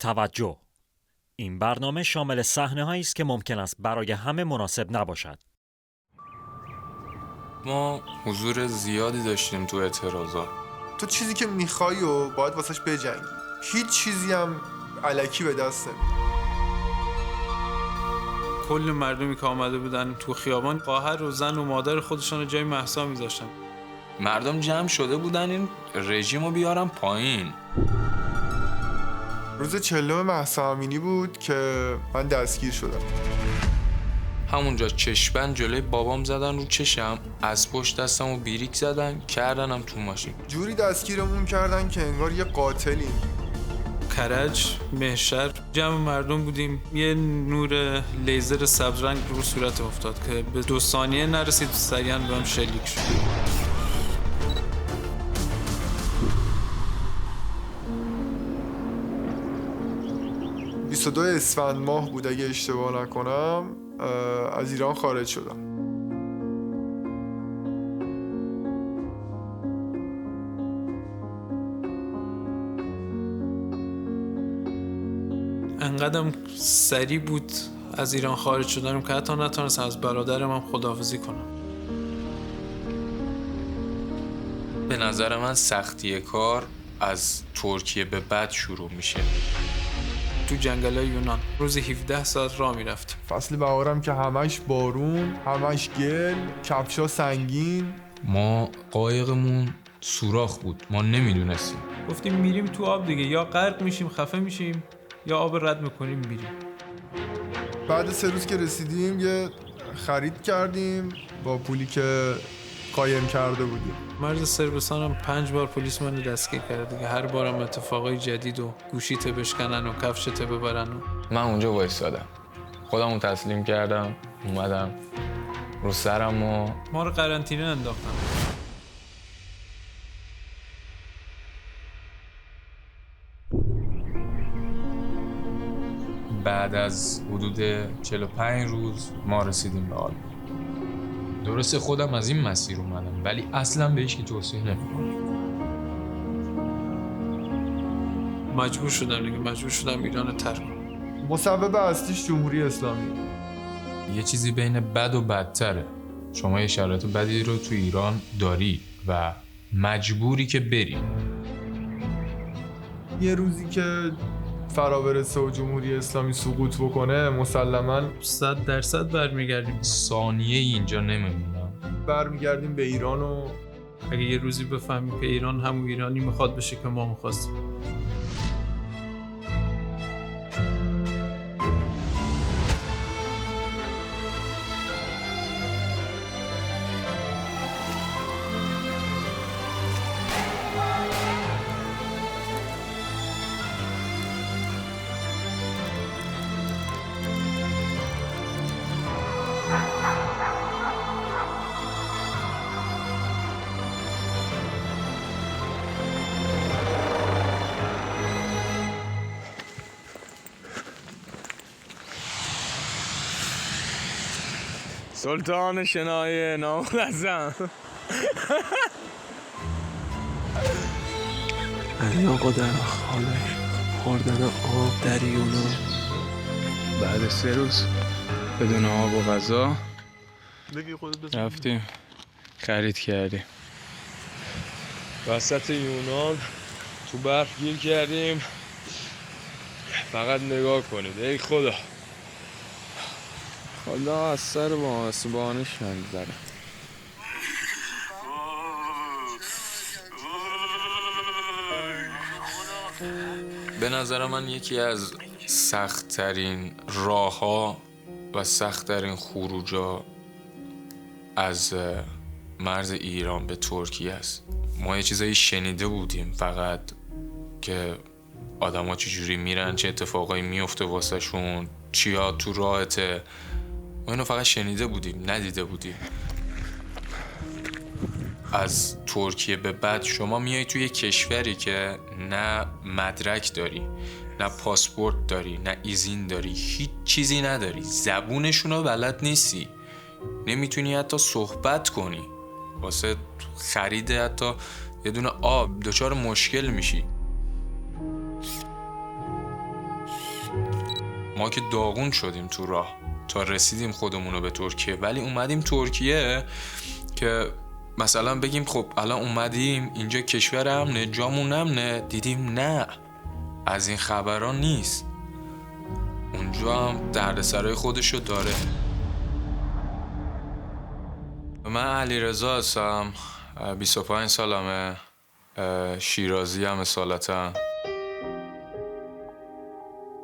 توجه! این برنامه شامل صحنه‌هایی است که ممکن است برای همه مناسب نباشد. ما حضور زیادی داشتیم تو اعتراضات. تو چیزی که میخوای و باید واسش بجنگی. هیچ چیزی هم الکی به دست نمیاد. کل مردمی که آمده بودن تو خیابان خواهر و زن و مادر خودشون رو جای مهسا میذاشتن. مردم جمع شده بودن این رژیمو بیارن پایین. روز 40 مهسا امینی بود که من دستگیر شدم. همونجا چشمن جلوی بابام زدن رو چشم، از پشت دستمو بیریک زدن، کردنم تو ماشین. جوری دستگیرمون کردن که انگار یه قاتلیم. کرج، مهشر، جمع مردم بودیم. یه نور لیزر سبز رنگ رو صورت افتاد که به 2 ثانیه نرسید، سریعا به هم شلیک شد. دو اسفند ماه بود اگه اشتباه نکنم، از ایران خارج شدم. انقدرم سریع بود از ایران خارج شدنم که حتی نتونستم از برادرم هم خداحافظی کنم. به نظر من سختی کار از ترکیه به بعد شروع میشه. تو جنگل‌های یونان روزی 17 ساعت راه میرفتیم. فصل بهارم که همش بارون، همش گل، کفشا سنگین. ما قایقمون سوراخ بود، ما نمیدونستیم. گفتیم میریم تو آب دیگه، یا غرق میشیم خفه میشیم یا آب رد میکنیم میریم. بعد 3 روز که رسیدیم یه خرید کردیم با پولی که قایم کرده بودیم. مرز صربستان هم 5 بار پلیس منو دستگیر کرده که هر بارم اتفاقای جدید و گوشیت بشکنن و کفشت ببرن. من اونجا وایسادم، خودمو تسلیم کردم، اومدم رو سرم و ما رو قرنطینه انداختن. بعد از حدود 45 روز ما رسیدیم به آلمان. درسته خودم از این مسیر اومدم ولی اصلا به هیچ کی توصیه نمی‌کنم. مجبور شدم ایران ترک کنم. مسبب اصلیش جمهوری اسلامی. یه چیزی بین بد و بدتره. شما یه شرایط بدی رو تو ایران داری و مجبوری که بری. یه روزی که فرا برسه و جمهوری اسلامی سقوط بکنه مسلماً 100% برمیگردیم. ثانیه اینجا نمیمونم. برمیگردیم به ایران و اگه یه روزی بفهمیم که ایران همون ایرانی میخواد بشه که ما میخواستیم. سلطان شنای نامنظم. علی آقا در حال خوردن آب در یونان. بعد 3 روز بدون آب و غذا رفتیم خرید کردیم. وسط یونان تو برف گیر کردیم. فقط نگاه کنید ای خدا. خدا از سر با آسبانش نگذره. به نظر من یکی از سخت‌ترین راه‌ها و سخت‌ترین خروجا از مرز ایران به ترکیه است. ما یه چیزایی شنیده بودیم فقط که آدما چجوری میرن، چه اتفاقایی میفته واسه شون، چیا تو راهته. ما اینو فقط شنیده بودیم، ندیده بودیم. از ترکیه به بعد شما میای توی کشوری که نه مدرک داری، نه پاسپورت داری، نه ایزین داری، هیچ چیزی نداری، زبونشونو بلد نیستی، نمیتونی حتی صحبت کنی، واسه خرید حتی یه دونه آب دچار مشکل میشی. ما که داغون شدیم تو راه تا رسیدیم خودمون رو به ترکیه، ولی اومدیم ترکیه که مثلا بگیم خب الان اومدیم اینجا کشور امنه، جامون امنه، دیدیم نه، از این خبران نیست. اونجا هم دردسرای خودشو داره. من علیرضا هستم، 25 سالمه، شیرازی هم اصالتا،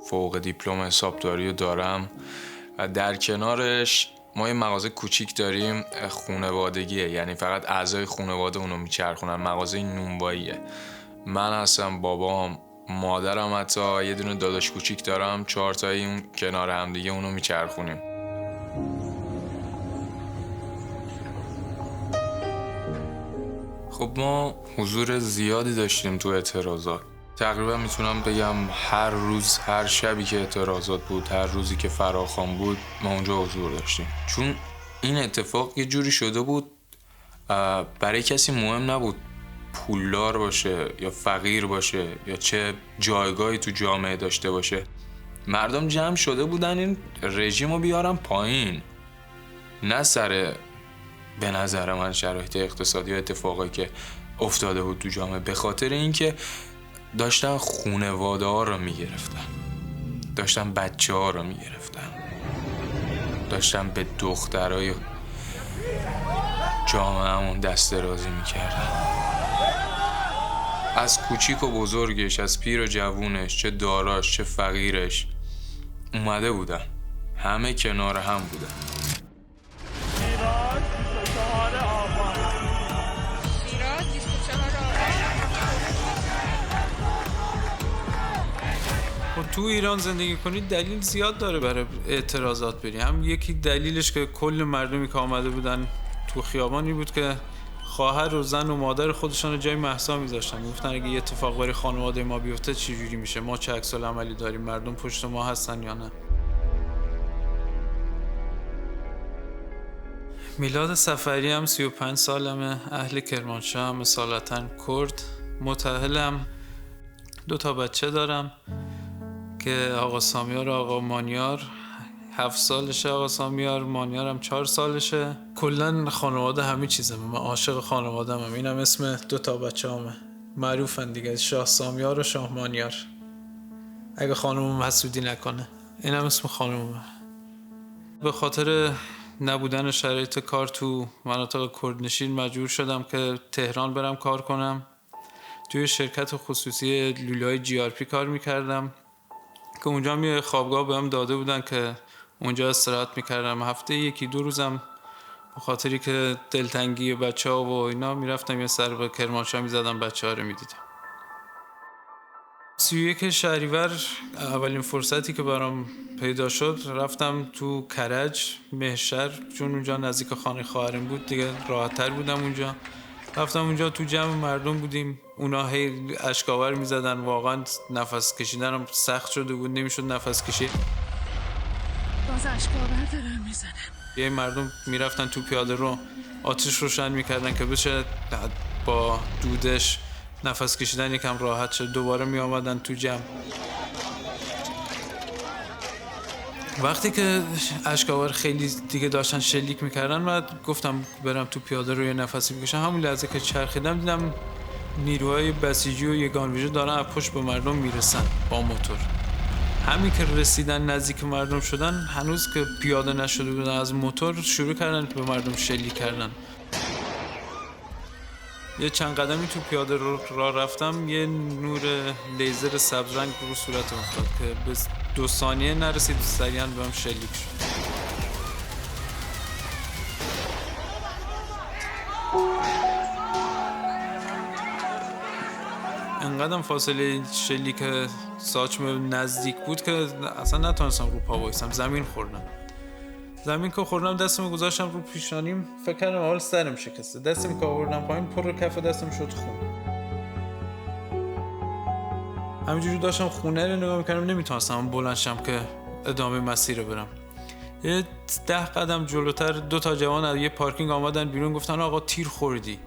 فوق دیپلم حسابداری رو دارم. در کنارش ما یه مغازه کوچیک داریم، خانوادگیه، یعنی فقط اعضای خانواده اونو میچرخونن، مغازه نونواییه. من هستم، بابام، مادرم، حتی یه دونه داداش کوچیک دارم، 4 تایی اون کنار هم دیگه اونو میچرخونیم. خب ما حضور زیادی داشتیم تو اعتراضات. تقریبا میتونم بگم هر روز، هر شبی که اعتراضات بود، هر روزی که فراخوان بود، ما اونجا حضور داشتیم. چون این اتفاق یه جوری شده بود برای کسی مهم نبود پولدار باشه یا فقیر باشه یا چه جایگاهی تو جامعه داشته باشه. مردم جمع شده بودن این رژیم رو بیارن پایین، نه سر به نظر من شرایط اقتصادی و اتفاقایی که افتاده بود تو جامعه، به خاطر اینکه داشتن خانواده ها رو میگرفتن، داشتن بچه ها رو میگرفتن، داشتن به دخترای جامعه‌مون دست درازی میکردن. از کوچیک و بزرگش، از پیر و جوونش، چه داراش چه فقیرش اومده بودن، همه کنار هم بودن. تو ایران زندگی کنید دلیل زیاد داره برای اعتراضات بری. هم یکی دلیلش که کل مردمی که آمده بودن تو خیابانی بود که خواهر و زن و مادر خودشان رو جای مهسا میذاشتن، میگفتن اگه یه اتفاق برای خانواده ما بیفته چه جوری میشه، ما چه عکس العملی داریم، مردم پشت ما هستن یا نه. میلاد سفری هم 35 سالمه، اهل کرمانشاه هم، اصالتا کرد، متأهلم، 2 بچه دارم که آقا سامیار و آقا مانیار، 7 سالشه آقا سامیار، مانیار هم 4 سالشه. کلن خانواده همه چیزمه، من عاشق خانواده هم. اینم اسم 2 بچه همه معروفن دیگه، شاه سامیار و شاه مانیار، اگه خانومم حسودی نکنه. اینم اسم خانومم. به خاطر نبودن شرایط کار تو مناطق کردنشین مجبور شدم که تهران برم کار کنم. توی شرکت خصوصی لوله‌های GRP کار میکردم که اونجا یه خوابگاه بهم داده بودن که اونجا استراحت میکردم. هفته 1-2 روزم به خاطری که دلتنگی بچه‌ها و اینا میرفتم یه سر به کرمانشاه میزدم، بچه‌ها رو میدیدم. 31 شهریور اولین فرصتی که برام پیدا شد رفتم تو کرج مهشر، چون اونجا نزدیک خانه خواهرم بود دیگه، راحت‌تر بودم اونجا. رفتم اونجا، تو جمع مردم بودیم، اونا هی اشکاور میزدن، واقعا نفس کشیدنم سخت شده بود، نمیشد نفس کشید. باز اشکاور دارن میزنن. یه مردم میرفتن تو پیاده رو آتش روشن میکردن که بشه با دودش نفس کشیدن یکم راحت شد. دوباره میآمدن تو جمع. وقتی که اشکاور خیلی دیگه داشتن شلیک میکردن، من گفتم برم تو پیاده رو یه نفسی بکشم. همون لحظه که چرخیدم دیدم نیروهای بسیجی و یگانویژه دارن از پشت به مردم میرسن با موتور. همین که رسیدن نزدیک مردم شدن، هنوز که پیاده نشده بودن از موتور شروع کردن به مردم شلیک کردن. یه چند قدمی تو پیاده رو راه رفتم، یه نور لیزر سبز رنگ رو صورتم افتاد که به 2 ثانیه نرسید، سریعا بهم شلیک شد. انقدرم فاصله شلیک ساچمه نزدیک بود که اصلا نتونستم رو پا وایسم، زمین خوردم. زمین که خوردم دستم گذاشتم رو پیشانیم، فکر کردم اول سرم شکسته. دستم که آوردم پایین پر رو کف دستم شد خون. همینجوری داشتم خونه رو نگاه میکردم، نمیتونستم بلند شم که ادامه مسیر رو برم. یه 10 قدم جلوتر 2 جوان از یه پارکینگ آمدن بیرون، گفتن آقا تیر خوردی.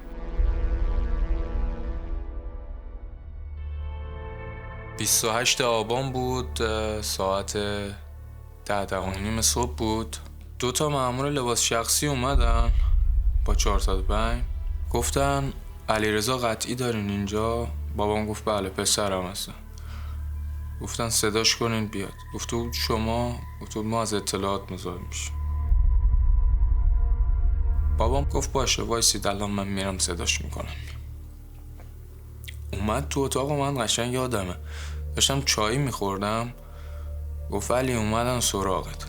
28 آبان بود، ساعت 10 صبح بود. 2 مأمور لباس شخصی اومدن با 405 گفتن علیرضا قطعی دارین اینجا؟ بابام گفت بله پسرم هستن. گفتن صداش کنین بیاد. گفته بود شما؟ گفته بود ما از اطلاعات مزاحم میشیم. بابام گفت باشه وایسید الان من میرم صداش میکنم. اومد تو اتاق و من قشنگ یادمه داشتم چایی میخوردم. گفت علی اومدن سراغت.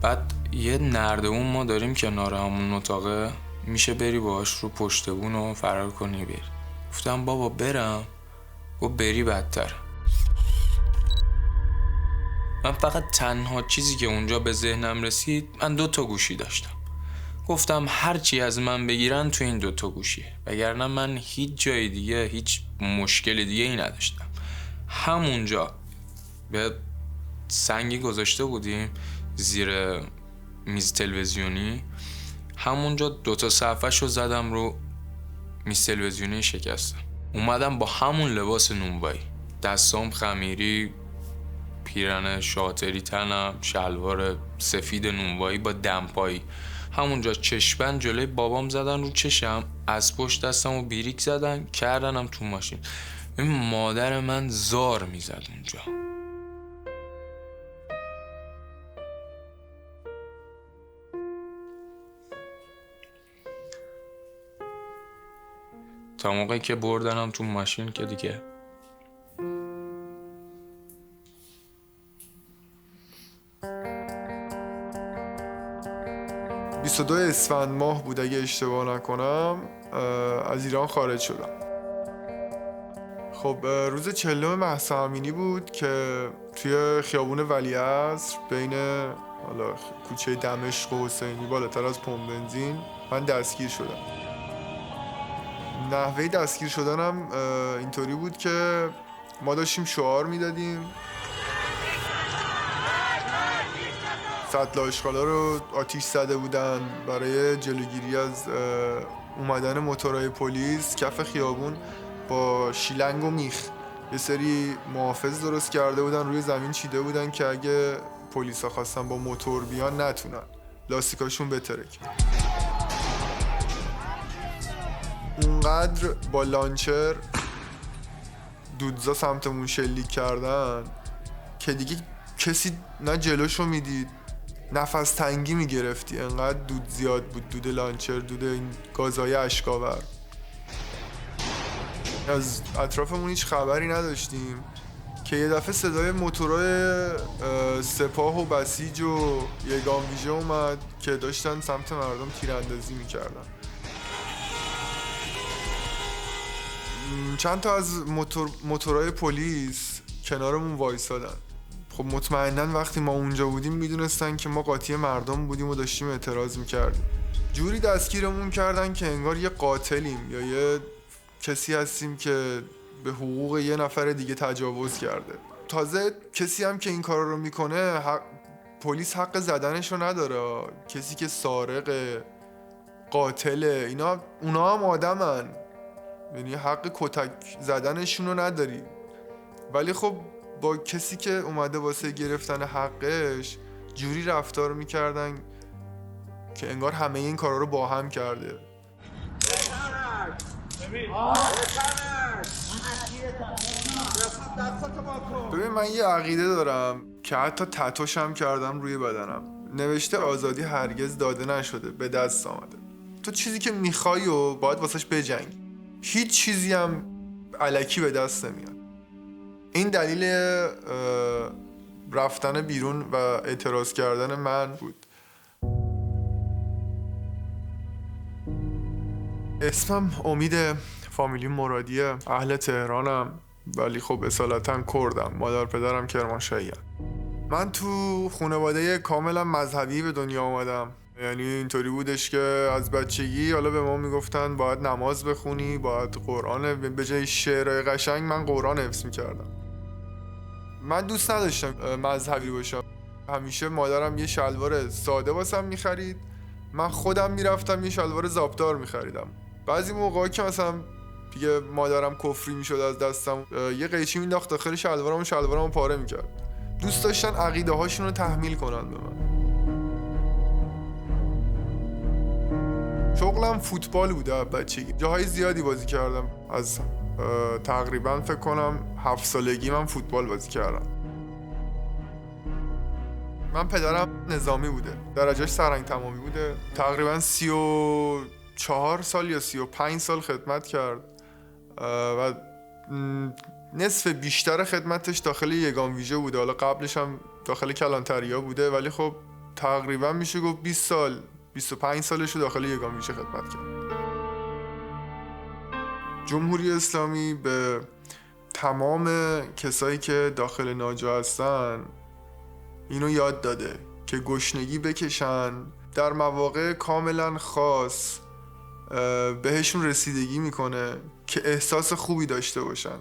بعد یه نردبون ما داریم کنار همون اتاقه، میشه بری باهاش رو پشت بون و فرار کنی بری. گفتم بابا برم. گفت بری بدتر. من فقط تنها چیزی که اونجا به ذهنم رسید من 2 گوشی داشتم. گفتم هرچی از من بگیرن تو این 2 گوشیه، وگرنه من هیچ جای دیگه هیچ مشکل دیگه ای نداشتم. همونجا به سنگی گذاشته بودیم زیر میز تلویزیونی، همونجا 2 صفحه‌ش رو زدم رو میز تلویزیونی شکستم. اومدم با همون لباس نونوایی، دستام خمیری، پیرن شاطری تنم، شلوار سفید نونوایی با دمپایی. همونجا چشمن جلوی بابام زدن رو چشم، از پشت دستمو بیریک زدن کردنم تو ماشین. این مادر من زار میزد اونجا. تا موقعی که بردنم تو ماشین که دیگه 22 اسفند ماه بود اگه اشتباه نکنم از ایران خارج شدم. خب روز 40 مهسا امینی بود که توی خیابون ولیعصر بین حالا کوچه دمشق و حسینی بالاتر از پمپ بنزین من دستگیر شدم. نحوه دستگیر شدنم اینطوری بود که ما داشتیم شعار میدادیم، سطل آشغالا رو آتیش زده بودن برای جلوگیری از اومدن موتورهای پلیس. کف خیابون با شیلنگ و میخ یه سری محافظ درست کرده بودن، روی زمین چیده بودن که اگه پلیسا خواستن با موتور بیان نتونن لاستیکاشون بترک. اونقدر با لانچر دودزا سمتمون شلیک کردن که دیگه کسی نه جلوشو میدید، نفس تنگی میگرفتی، انقدر دود زیاد بود، دود لانچر، دود این گازهای اشکاور. از اطرافمون هیچ خبری نداشتیم که یه دفعه صدای موتورهای سپاه و بسیج و یگان ویژه اومد که داشتن سمت مردم تیراندازی میکردن. چند تا از موتورهای پلیس کنارمون وایسادن. خب مطمئناً وقتی ما اونجا بودیم میدونستن که ما قاطی مردم بودیم و داشتیم اعتراض میکردیم. جوری دستگیرمون کردن که انگار یه قاتلیم یا یه کسی هستیم که به حقوق یه نفر دیگه تجاوز کرده. تازه کسی هم که این کار رو میکنه پلیس حق زدنش رو نداره. کسی که سارق، قاتله، اونا هم آدمن، یعنی حق کتک زدنشون رو نداری. ولی خب با کسی که اومده واسه گرفتن حقش جوری رفتار میکردن که انگار همه این کارا رو با هم کرده. ببین من یه عقیده دارم که حتی تتوش هم کردم روی بدنم، نوشته آزادی هرگز داده نشده، به دست آمده. تو چیزی که میخوای و باید واسش بجنگی، هیچ چیزی هم الکی به دست نمیاد. این دلیل رفتن بیرون و اعتراض کردن من بود. اسمم امیده، فامیلی مرادیه، اهل تهرانم ولی خب اصالتا کردم، مادر پدرم کرمانشاهیه. من تو خانواده کاملا مذهبی به دنیا آمدم. یعنی اینطوری بودش که از بچگی حالا به ما میگفتن باید نماز بخونی، باید قرآن، به جای شعرهای قشنگ من قرآن حفظ میکردم. من دوست نداشتم مذهبی باشم. همیشه مادرم یه شلوار ساده واسم میخرید، من خودم میرفتم یه شلوار زاپدار میخریدم. بعضی موقعا که مثلا دیگه مادرم کفری میشد از دستم، یه قیچی مینداخت داخل شلوارمو پاره میکرد. دوست داشتن عقیده هاشون رو تحمیل کنن به من. شغلم فوتبال بوده بچگی، جاهای زیادی بازی کردم. از تقریبا فکر کنم 7 سالگی من فوتبال بازی کردم. من پدرم نظامی بوده، درجهش سرهنگ تمامی بوده. تقریبا 34 سال یا 35 سال خدمت کرد و نصف بیشتر خدمتش داخل یگان ویژه بوده. حالا قبلش هم داخل کلانتریا بوده، ولی خب تقریبا میشه گفت 20 سال 25 سالش رو داخل یگان ویژه خدمت کرد. جمهوری اسلامی به تمام کسایی که داخل ناجا هستن اینو یاد داده که گشنگی بکشن، در مواقع کاملا خاص بهشون رسیدگی میکنه که احساس خوبی داشته باشن.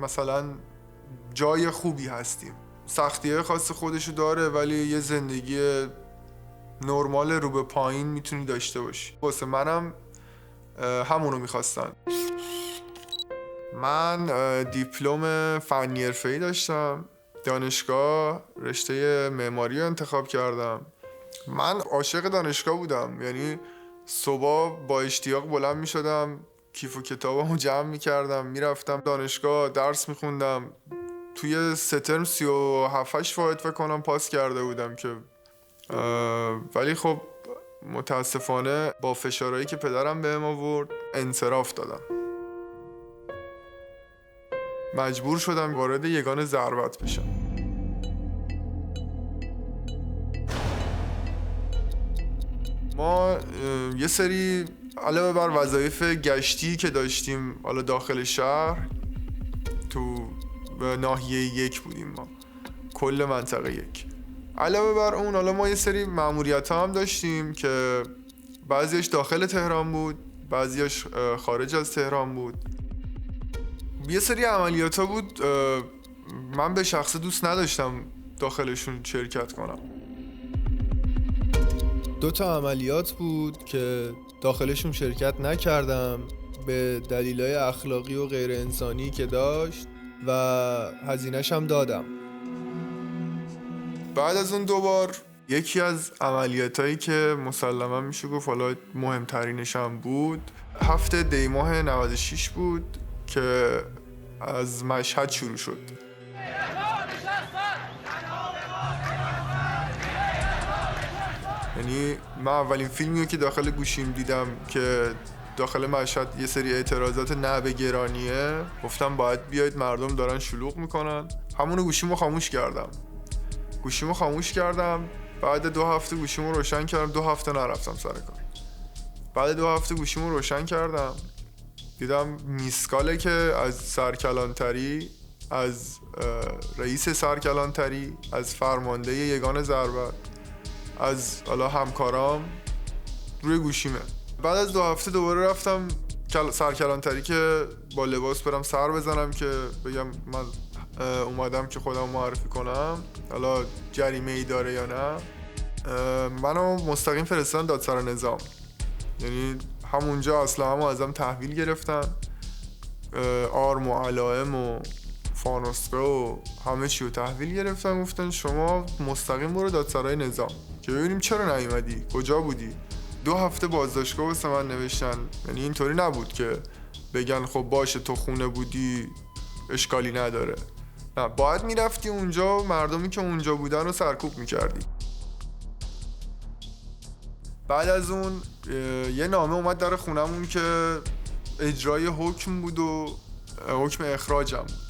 مثلا جای خوبی هستیم، سختی‌های خاص خودشو داره ولی یه زندگی نرمال رو به پایین میتونی داشته باشی. واسه منم همونو میخواستن. من دیپلم فنی حرفه‌ای داشتم، دانشگاه رشته معماری رو انتخاب کردم. من عاشق دانشگاه بودم، یعنی صبح با اشتیاق بلند می شدم، کیف و کتابمو جمع می کردم، می رفتم دانشگاه درس می خوندم. توی 3 ترم 37 واحد فکر کنم پاس کرده بودم که ولی خب متاسفانه با فشارهایی که پدرم بهم آورد انصراف دادم. مجبور شدم وارد یگان ضربت بشم. ما یه سری علاوه بر وظایف گشتی که داشتیم حالا داخل شهر، تو ناحیه 1 بودیم ما، کل منطقه 1. علاوه بر اون حالا ما یه سری مأموریت ها هم داشتیم که بعضیش داخل تهران بود، بعضیش خارج از تهران بود. یه سری عملیات ها بود من به شخص دوست نداشتم داخلشون شرکت کنم. 2 تا عملیات بود که داخلشون شرکت نکردم به دلایل اخلاقی و غیر انسانی که داشت و هزینه‌ش هم دادم. بعد از اون 2 بار یکی از عملیاتایی که مسلما میشه گفت حالا مهمترینش هم بود 7 دی ماه 96 بود که از مشهد شروع شد. یعنی من اولین فیلمیو که داخل گوشیم دیدم که داخل مشهد یه سری اعتراضات نه به گرانیه، گفتم باید بیاید مردم دارن شلوغ میکنن. همونو گوشیمو خاموش کردم. بعد 2 هفته گوشیمو روشن کردم. 2 هفته نرفتم سر کار. بعد 2 هفته گوشیمو روشن کردم، دیدم میسکاله که از سرکلانتری، از رئیس سرکلانتری، از فرمانده یگان ضربت، از حالا همکارام روی گوشیمه. بعد از 2 هفته دوباره رفتم سرکلانتری که با لباس برم سر بزنم که بگم من اومدم که خودم معرفی کنم، حالا جریمه ای داره یا نه. منو مستقیم فرستادن دادسرا نظام، یعنی همونجا اصلا همو ازم تحویل گرفتن، آرم و علائم و فانوسقه و همه چی رو تحویل گرفتن. گفتن شما مستقیم برو دادسرای نظام که ببینیم چرا نیومدی، کجا بودی. 2 هفته بازداشتگاه واسه من نوشتن. یعنی اینطوری نبود که بگن خب باشه تو خونه بودی اشکالی نداره، نه، باید میرفتی اونجا مردمی که اونجا بودن رو سرکوب میکردی. بعد از اون یه نامه اومد در خونمون که اجرای حکم بود و حکم اخراجم بود.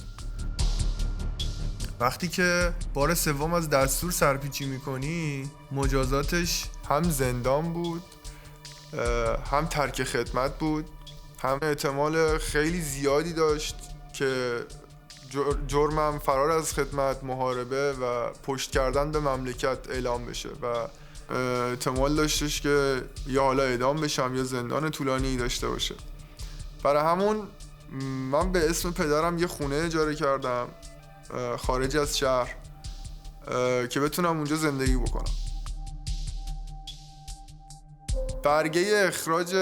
وقتی که بار 3 از دستور سرپیچی میکنی، مجازاتش هم زندان بود، هم ترک خدمت بود، هم احتمال خیلی زیادی داشت که جرمم فرار از خدمت، محاربه و پشت کردن به مملکت اعلام بشه و احتمال داشتش که یا حالا اعدام بشم یا زندان طولانی داشته باشه. برای همون من به اسم پدرم یه خونه اجاره کردم خارج از شهر که بتونم اونجا زندگی بکنم. برگه اخراج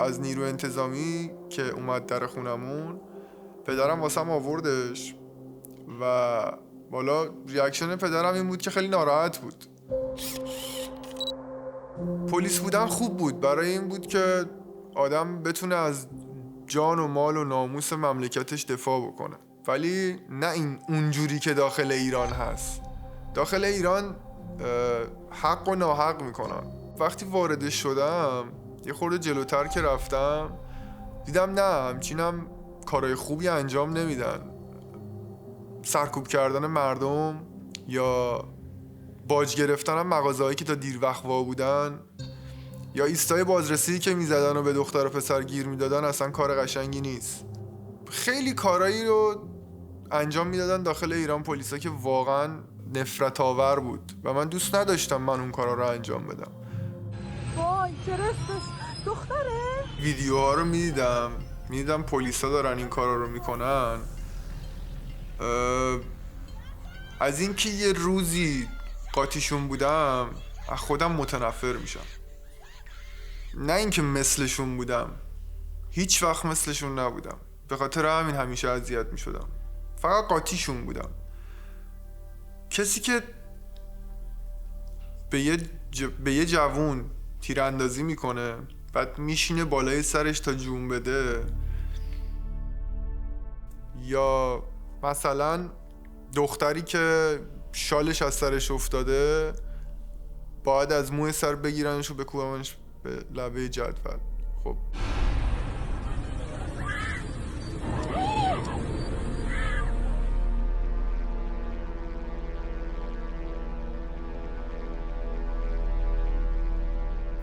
از نیرو انتظامی که اومد در خونمون، پدرم واسم آوردش و بالا ریاکشن پدرم این بود که خیلی ناراحت بود. پلیس بودن خوب بود، برای این بود که آدم بتونه از جان و مال و ناموس مملکتش دفاع بکنه، ولی نه این اونجوری که داخل ایران هست. داخل ایران حق و ناحق میکنن. وقتی واردش شدم یه خورده جلوتر که رفتم دیدم نه، همچینم کارهای خوبی انجام نمیدن. سرکوب کردن مردم یا باج گرفتن هم مغازه‌هایی که تا دیر وقت وا بودن یا ایستای بازرسی که میزدن و به دختر و پسر گیر میدادن اصلا کار قشنگی نیست. خیلی کارایی رو انجام میدادن داخل ایران پلیسا که واقعا نفرت آور بود و من دوست نداشتم من اون کارا رو انجام بدم. وای فرستش دختره. ویدیوها رو میدیدم پلیسا دارن این کارا رو میکنن. از اینکه یه روزی قاطیشون بودم از خودم متنفر میشم. نه اینکه مثلشون بودم، هیچ وقت مثلشون نبودم، به خاطر همین همیشه اذیت میشدم. فقط قاطیشون بودم. کسی که به یه جوون تیراندازی میکنه بعد میشینه بالای سرش تا جون بده، یا مثلا دختری که شالش از سرش افتاده باید از موی سر بگیرنش و بکوبنش به لبه جدول. خب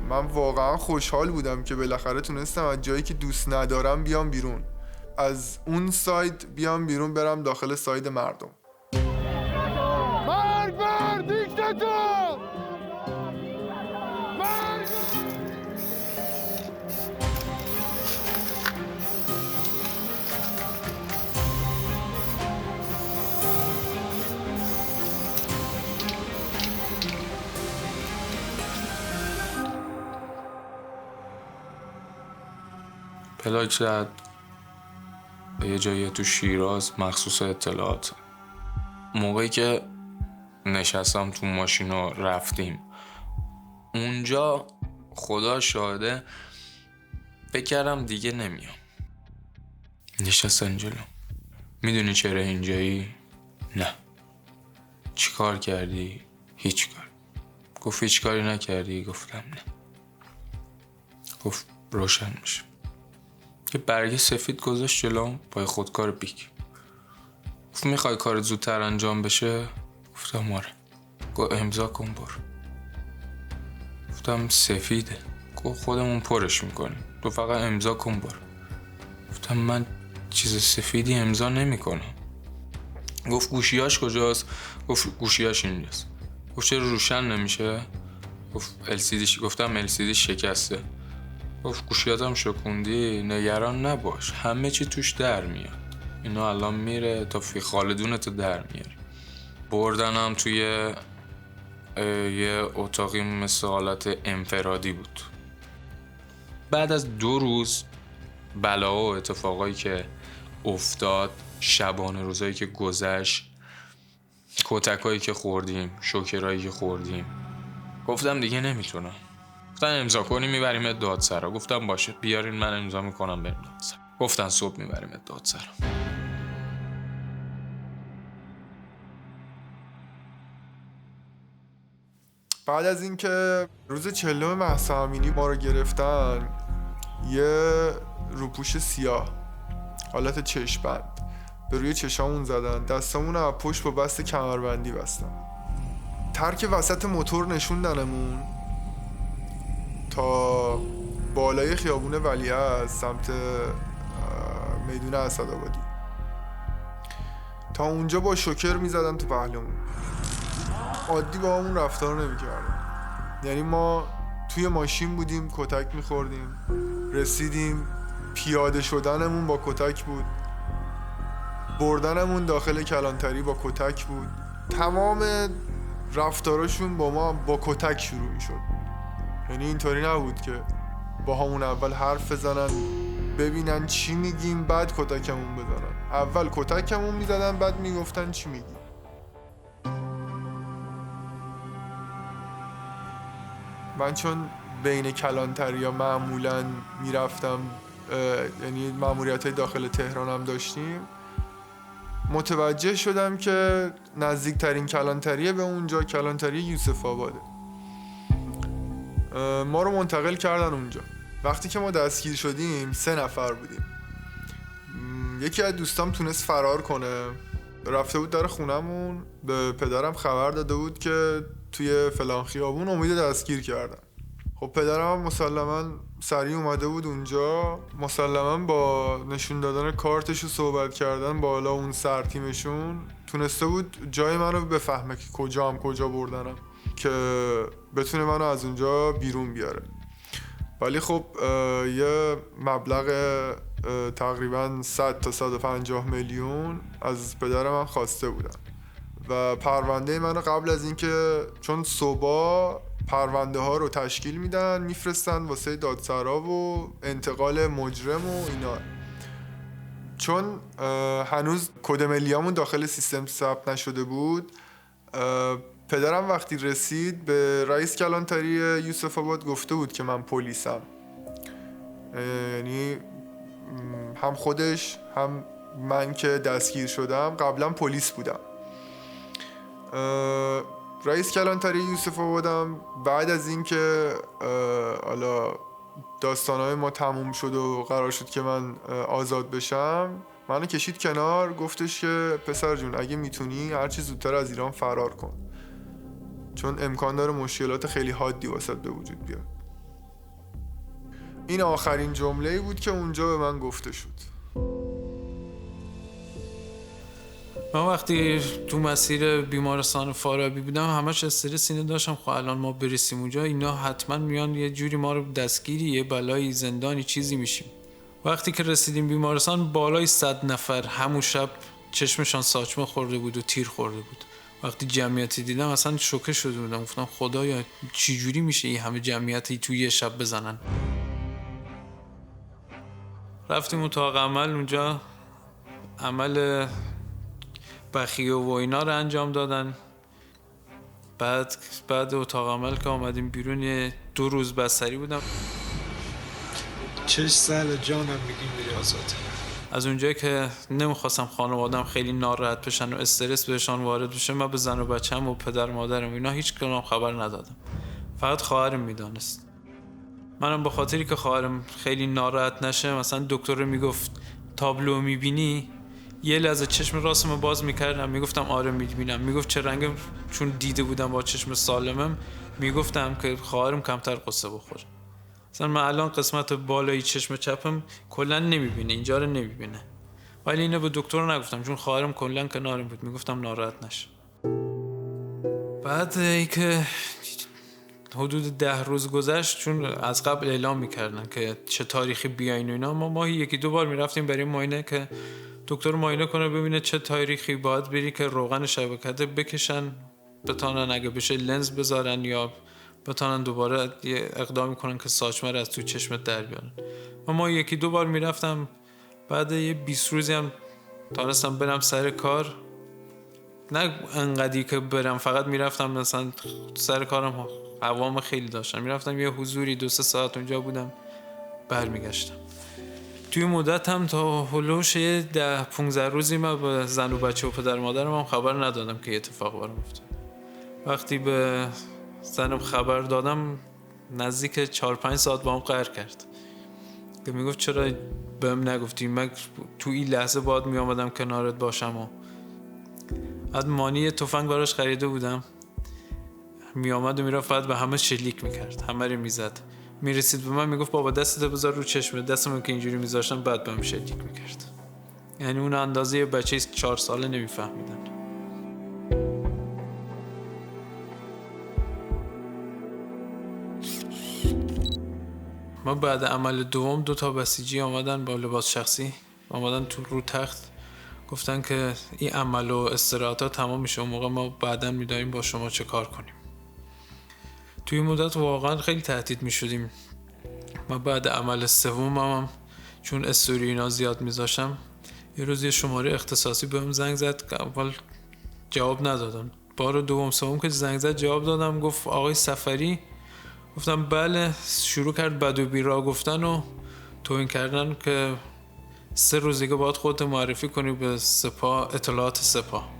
من واقعا خوشحال بودم که بالاخره تونستم از جایی که دوست ندارم بیام بیرون، از اون ساید بیام بیرون، برم داخل ساید مردم. مرگ بر دیکتاتور! مرگ! پلاک زد به یه جایی تو شیراز مخصوص اطلاعات. موقعی که نشستم تو ماشین و رفتیم اونجا، خدا شاهده فکر کردم دیگه نمیام. نشستن جلو. میدونی چرا اینجایی؟ نه. چی کار کردی؟ هیچ کار. گفت هیچ کاری نکردی؟ گفتم نه. گفت روشن میشه. یه برگه سفید گذاشت جلوم، پای خودکار بیک. گفت میخوای کارت زودتر انجام بشه؟ گفتم آره. گفت امضا کن برو. گفتم سفیده. گفت خودمون پرش میکنیم، تو فقط امضا کن برو. گفتم من چیز سفیدی امضا نمیکنم. گفت گوشیاش کجاست؟ گفت گوشیاش اینجاست. گفت چرا روشن نمیشه؟ گفت LCD. گفتم LCD شکسته. گفت گوشیاتم شکوندی، نگران نباش، همه چی توش در میاد، اینا الان میره تا فی خالدونتو در میاری. بردنم توی یه اتاقی مثل حالت انفرادی بود. بعد از 2 روز بلا و اتفاقایی که افتاد، شبانه روزایی که گذشت، کتکایی که خوردیم، شوکرایی که خوردیم، گفتم دیگه نمیتونم. گفتن امضا کنی میبریم دادسرا. گفتم باشه بیارین من امضا میکنم بریم دادسرا. گفتن صبح میبریم دادسرا. بعد از اینکه روز 40 مهسا امینی ما رو گرفتن، یه روپوش سیاه حالت چشم‌بند به روی چشامون زدن، دستامون از پشت با بست کمربندی بستن، ترک وسط موتور نشوندنمون تا بالای خیابون ولیعصر سمت میدون اسدآبادی. تا اونجا با شوکر میزدن تو پهلمون. عادی با همون رفتار نمیکردن. یعنی ما توی ماشین بودیم کتک میخوردیم، رسیدیم پیاده شدنمون با کتک بود، بردنمون داخل کلانتری با کتک بود. تمام رفتاراشون با ما با کتک شروع میشد. یعنی اینطوری نبود که با همون اول حرف بزنن ببینن چی میگیم بعد کتکمون بزنن. اول کتکمون میزدن بعد میگفتن چی میگیم. من چون بین کلانتریا معمولا میرفتم، یعنی ماموریت‌های داخل تهران هم داشتیم، متوجه شدم که نزدیکترین کلانتریه به اونجا کلانتری یوسف آباده. ما رو منتقل کردن اونجا. وقتی که ما دستگیر شدیم 3 نفر بودیم. یکی از دوستام تونست فرار کنه، رفته بود در خونمون، به پدرم خبر داده بود که توی فلان خیابون امید دستگیر کردن. خب پدرم مسلماً سریع اومده بود اونجا، مسلماً با نشون دادن کارتش و صحبت کردن با حالا اون سرتیمشون تونسته بود جای منو بفهمه که کجا بردنم که بتونه منو از اونجا بیرون بیاره. ولی خب یه مبلغ تقریباً 100 تا 150 میلیون از پدرم من خواسته بودن و پرونده منو قبل از اینکه، چون صبح پرونده ها رو تشکیل میدن میفرستن واسه دادسرا و انتقال مجرم و اینا، چون هنوز کد ملیامون داخل سیستم ثبت نشده بود. پدرم وقتی رسید به رئیس کلانتری یوسف آباد گفته بود که من پلیسم، یعنی هم خودش هم من که دستگیر شدم قبلا پلیس بودم. رئیس کلانتری یوسف آبادم بعد از اینکه حالا داستانهای ما تموم شد و قرار شد که من آزاد بشم، منو کشید کنار، گفتش که پسر جون اگه میتونی هرچی زودتر از ایران فرار کن، چون امکان داره مشکلات خیلی حادی واسط به وجود بیاد. این آخرین جمله‌ای بود که اونجا به من گفته شد. من وقتی تو مسیر بیمارستان فارابی بودم همش استرس اینو داشتم، خب الان ما برسیم اونجا اینا حتما میان یه جوری ما رو دستگیری، یه بلایی، زندانی چیزی میشیم. وقتی که رسیدیم بیمارستان بالای 100 نفر همون شب چشمشان ساچمه خورده بود و تیر خورده بود. وقتی جمعیتی دیدم اصلا شوکه شده بودم، گفتم خدایا چی جوری میشه این همه جمعیتی توی یه شب بزنن. رفتیم اتاق عمل، اونجا عمل بخیه و اینا رو انجام دادن. بعد اتاق عمل که آمدیم بیرون 2 روز بستری بودم. چش سهل جانم میگیم میری آزاد. از اونجایی که نمیخواستم خانوادم خیلی ناراحت بشن و استرس بهشان وارد بشه، من به زن و بچه‌م و پدر مادرم اینا هیچ کدوم خبر ندادم، فقط خواهرم میدونست. منم به خاطری که خواهرم خیلی ناراحت نشه، مثلا دکتر میگفت تابلو میبینی، یه لحظه چشم راستم باز میکردم میگفتم آره میبینم، میگفت چه رنگم، چون دیده بودم با چشم سالمم میگفتم که خواهرم کمتر قصه بخوره. مثلا من الان قسمت بالایی چشم چپم کلا نمیبینه، اینجا رو نمیبینه، ولی اینو به دکتر نگفتم چون خواهرم کلا کنارم بود، میگفتم ناراحت نشه. بعد ای که حدود 10 روز گذشت، چون از قبل اعلام میکردن که چه تاریخی بیاین و اینا، ما ماهی 1-2 بار میرفتیم برای معاینه که دکتر معاینه کنه ببینه چه تاریخی باید بری که روغن شبکت بکشن، بتونن اگه بشه لنز بذارن یا بتونن دوباره یه اقدامی کنن که ساچمه رو از تو چشمت در بیارن. ما 1-2 بار میرفتم. بعد یه 20 روزی هم تونستم برم سر کار، نه انقدری که برم، فقط میرفتم مثلا سر کارم عوام خیلی داشتن، میرفتم یه حضوری 2-3 ساعت اونجا بودم برمیگشتم. توی مدت هم تا هلوش 10-15 روزی من به زن و بچه و پدر مادرم هم خبر ندادم که اتفاق برام افتاد. وقتی به زنم خبر دادم نزدیک 4-5 ساعت با هم قهر کرد که میگفت چرا بهم نگفتی، من تو این لحظه باید میامدم کنارت باشم. و از مانی تفنگ براش خریده بودم، میامد و میرفت بعد به همه شلیک میکرد، همه رو میزد، میرسید به من میگفت بابا دستت بذار رو چشمه، دستمو که اینجوری میذاشتم بعد بهم شلیک میکرد. یعنی اون اندازه بچه 4 ساله نمیفهمیدن. ما بعد عمل دوم 2 تا بسیجی آمدن با لباس شخصی، آمدن تو رو تخت، گفتن که این عمل و استراحت ها تمام میشه، اون موقع ما بعداً میداریم با شما چه کار کنیم. توی مدت واقعا خیلی تهدید می شدیم. من بعد عمل سومم چون استوری اینا زیاد میذاشم، یه روز یه شماره اختصاصی بهم زنگ زد که اول جواب ندادم. بار دوم سوم که زنگ زد جواب دادم، گفت آقای سفری؟ گفتم بله. شروع کرد بد و بیرا گفتن و توهین کردن که 3 روز دیگه باید خودت معرفی کنی به سپاه، اطلاعات سپاه.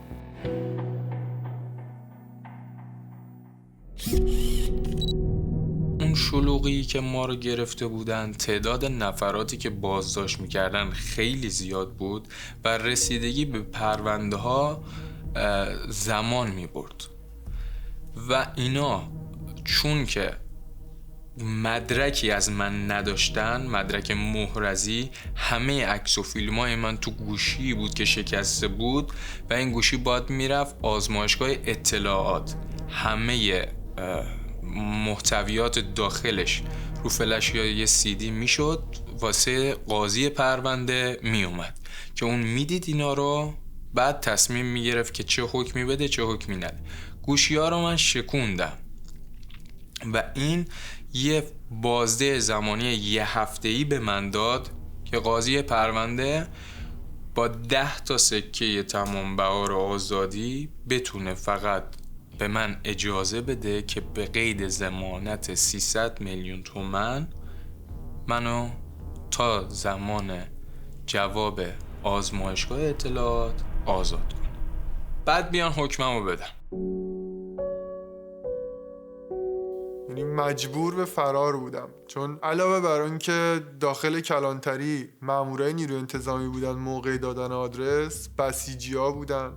اون شلوغی که ما رو گرفته بودن، تعداد نفراتی که بازداشت میکردن خیلی زیاد بود و رسیدگی به پرونده ها زمان میبرد و اینا چون که مدرکی از من نداشتن، مدرک محرزی، همه عکس و فیلم های من تو گوشی بود که شکسته بود و این گوشی باید میرفت آزمایشگاه اطلاعات. همه محتویات داخلش رو فلش یا یه CD میشد واسه قاضی پرونده میومد که اون میدید اینا رو، بعد تصمیم میگرفت که چه حکمی بده چه حکمی نده. گوشی ها رو من شکوندم و این یه بازده زمانی 1 هفته‌ای به من داد که قاضی پرونده با 10 تا سکه تمام بهار آزادی بتونه فقط به من اجازه بده که به قید ضمانت 300 میلیون تومان منو تا زمان جواب آزمایشگاه اطلاعات آزاد کنه، بعد بیان حکممو بدن. یعنی مجبور به فرار بودم، چون علاوه بر اون که داخل کلانتری مامورای نیروی انتظامی بودن موقع دادن آدرس، بسیجی‌ها بودن،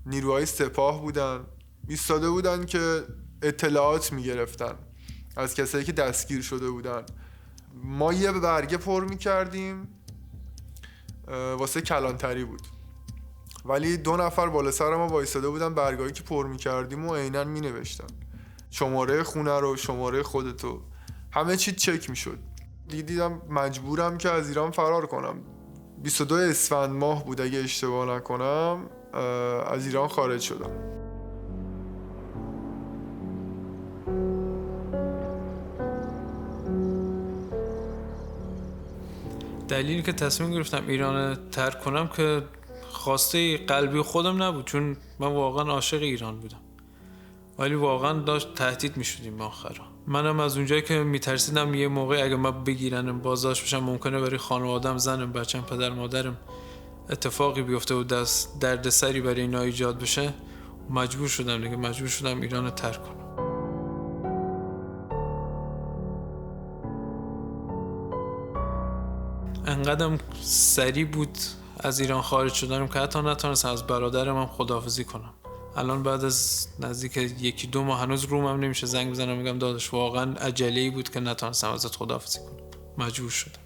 نیروهای سپاه بودن، ایستاده بودن که اطلاعات میگرفتن از کسایی که دستگیر شده بودن. ما یه برگه پر میکردیم واسه کلانتری بود، ولی 2 نفر بالا سر ما وایساده بودن برگاهی که پر میکردیم و عیناً مینوشتن شماره خونه رو، شماره خودتو، همه چی چک میشد. دیدم مجبورم که از ایران فرار کنم. 22 اسفند ماه بود اگه اشتباه نکنم از ایران خارج شدم. دلیلی که تصمیم گرفتم ایران ترک کنم که خواسته قلبی خودم نبود، چون من واقعا عاشق ایران بودم، ولی واقعا داشت تهدید میشدیم آخرا. منم از اونجایی که میترسیدم یه موقع اگه من بگیرنم بازداشت بشم ممکنه برای خانوادم، زنم، بچم، پدر مادرم اتفاقی بیفته و دردسری برای اینا ایجاد بشه، مجبور شدم ایران رو ترک کنم. انقدرم سریع بود از ایران خارج شدنم که حتی نتونستم از برادرم هم خداحافظی کنم. الان بعد از نزدیک 1-2 ماه هنوز رومم نمیشه زنگ بزنم میگم داداش واقعا عجله‌ای بود که نتونستم ازت خداحافظی کنم، مجبور شدم.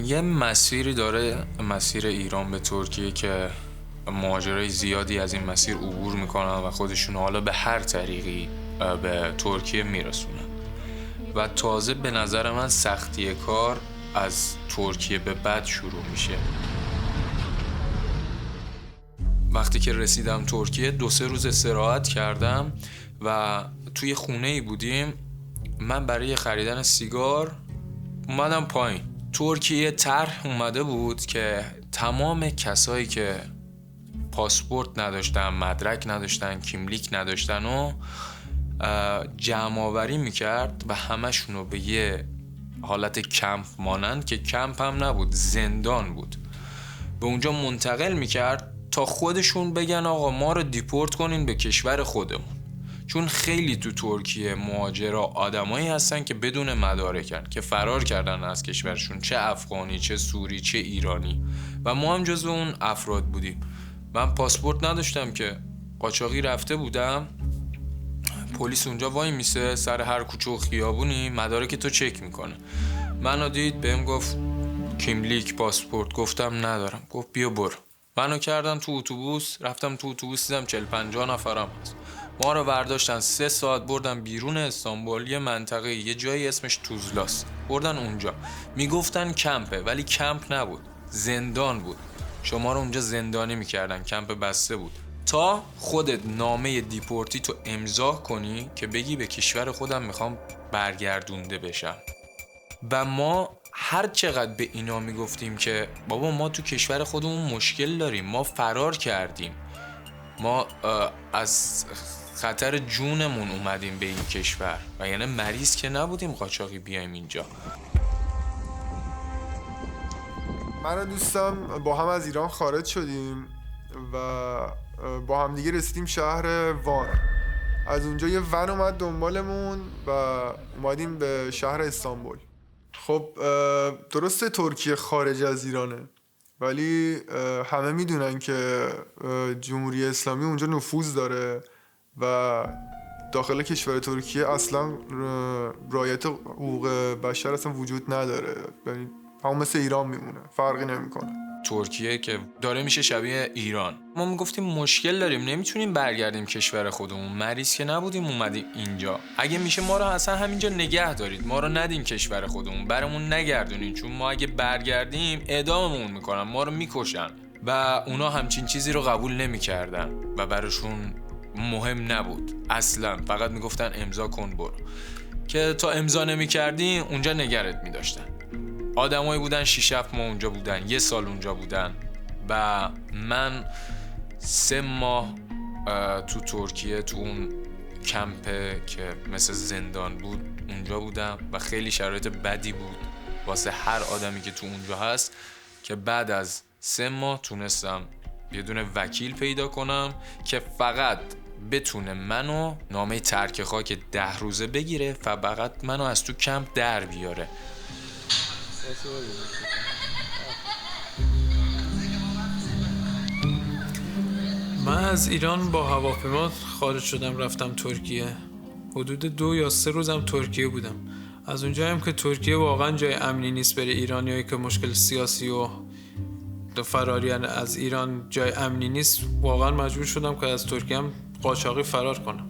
یه مسیری داره، مسیر ایران به ترکیه، که مهاجرای زیادی از این مسیر عبور میکنن و خودشون حالا به هر طریقی به ترکیه میرسونن و تازه به نظر من سختی کار از ترکیه به بعد شروع میشه. وقتی که رسیدم ترکیه 2-3 روز استراحت کردم و توی خونه‌ای بودیم. من برای خریدن سیگار اومدم پایین. ترکیه طرح اومده بود که تمام کسایی که پاسپورت نداشتن، مدرک نداشتن، کیملیک نداشتن و جمع آوری میکرد و همشونو به یه حالت کمپ مانند، که کمپ هم نبود، زندان بود، به اونجا منتقل میکرد تا خودشون بگن آقا ما رو دیپورت کنین به کشور خودمون. چون خیلی تو ترکیه مهاجرا آدمایی هستن که بدون مدارکن، که فرار کردن از کشورشون، چه افغانی، چه سوری، چه ایرانی، و ما هم جزو اون افراد بودیم. من پاسپورت نداشتم که قاچاقی رفته بودم پلیس اونجا وای میسه سر هر کوچه و خیابونی مدارک تو چک میکنه. منو دید بهم گفت کیملیک پاسپورت، گفتم ندارم. گفت بیا برو. منو کردن تو اتوبوس، رفتم تو اتوبوس دیدم 40-50 نفرم هست. ما رو برداشتن 3 ساعت بردن بیرون استانبول، یه منطقه یه جایی اسمش توزلاست، بردن اونجا. میگفتن کمپه ولی کمپ نبود، زندان بود. شما رو اونجا زندانی میکردن، کمپ بسته بود تا خودت نامه دیپورتی تو امضا کنی که بگی به کشور خودم میخوام برگردونده بشم. و ما هر چقدر به اینا میگفتیم که بابا ما تو کشور خودمون مشکل داریم، ما فرار کردیم، ما از خطر جونمون اومدیم به این کشور و یعنی مریض که نبودیم قاچاقی بیایم اینجا. من و دوستم با هم از ایران خارج شدیم و با هم دیگه رسیدیم شهر وان. از اونجا یه ون اومد دنبالمون و اومدیم به شهر استانبول. خب درسته ترکیه خارج از ایرانه، ولی همه میدونن که جمهوری اسلامی اونجا نفوذ داره و داخل کشور ترکیه اصلا رعایت حقوق بشر اصلا وجود نداره، یعنی همون مثل ایران میمونه، فرقی نمیکنه. ترکیه که داره میشه شبیه ایران. ما میگفتیم مشکل داریم، نمیتونیم برگردیم کشور خودمون، مریض که نبودیم اومدیم اینجا. اگه میشه ما رو اصلا همینجا نگه دارید، ما رو ندین کشور خودمون، برامون نگردونین، چون ما اگه برگردیم اعداممون میکنن، ما رو میکشن. و اونا همچین چیزی رو قبول نمیکردن و براشون مهم نبود اصلا، فقط میگفتن امضا کن برو، که تا امضا نمیکردی اونجا نگرت میداشتن. آدمایی بودن 6-7 ماه اونجا بودن، 1 سال اونجا بودن و من 3 ماه تو ترکیه تو اون کمپه که مثل زندان بود اونجا بودم و خیلی شرایط بدی بود واسه هر آدمی که تو اونجا هست، که بعد از 3 ماه تونستم یه دونه وکیل پیدا کنم که فقط بتونه منو نامه ترک خاک 10 روزه بگیره و فقط منو از تو کمپ در بیاره. من از ایران با هواپیما خارج شدم رفتم ترکیه. حدود 2 یا 3 روزم ترکیه بودم. از اونجا هم که ترکیه واقعا جای امنی نیست برای ایرانیایی که مشکل سیاسی و فراری از ایران جای امنی نیست، واقعا مجبور شدم که از ترکیه هم قاچاقی فرار کنم.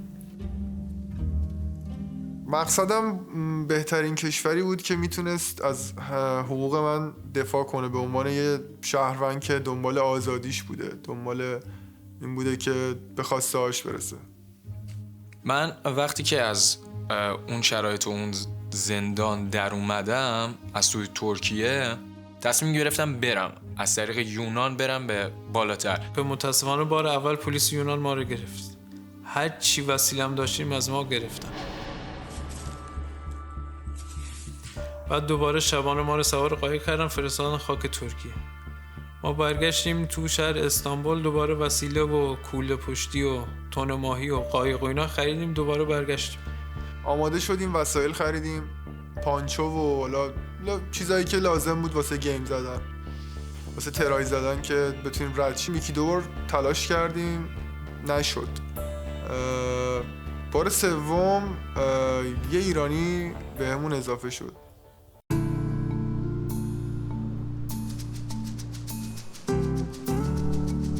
مقصدم بهترین کشوری بود که میتونست از حقوق من دفاع کنه، به عنوان یه شهروند که دنبال آزادیش بوده، دنبال این بوده که به خواسته هاش برسه. من وقتی که از اون شرایط و اون زندان در اومدم از توی ترکیه، تصمیم گرفتم برم از طریق یونان برم به بالاتر. به متاسفانه بار اول پلیس یونان ما رو گرفت. هر چی وسیله‌ام داشتیم از ما گرفتن. بعد دوباره شبانه ما رو سوار قایق کردن فرستادن خاک ترکیه. ما برگشتیم تو شهر استانبول، دوباره وسیله و کوله پشتی و تن ماهی و قایق و اینا خریدیم، دوباره برگشتیم. آماده شدیم، وسایل خریدیم، پانچو و چیزایی که لازم بود واسه گیم زدن، واسه ترای زدن که بتونیم رد شیم. 1-2 بار تلاش کردیم، نشد. بار سوم یه ایرانی بهمون اضافه شد.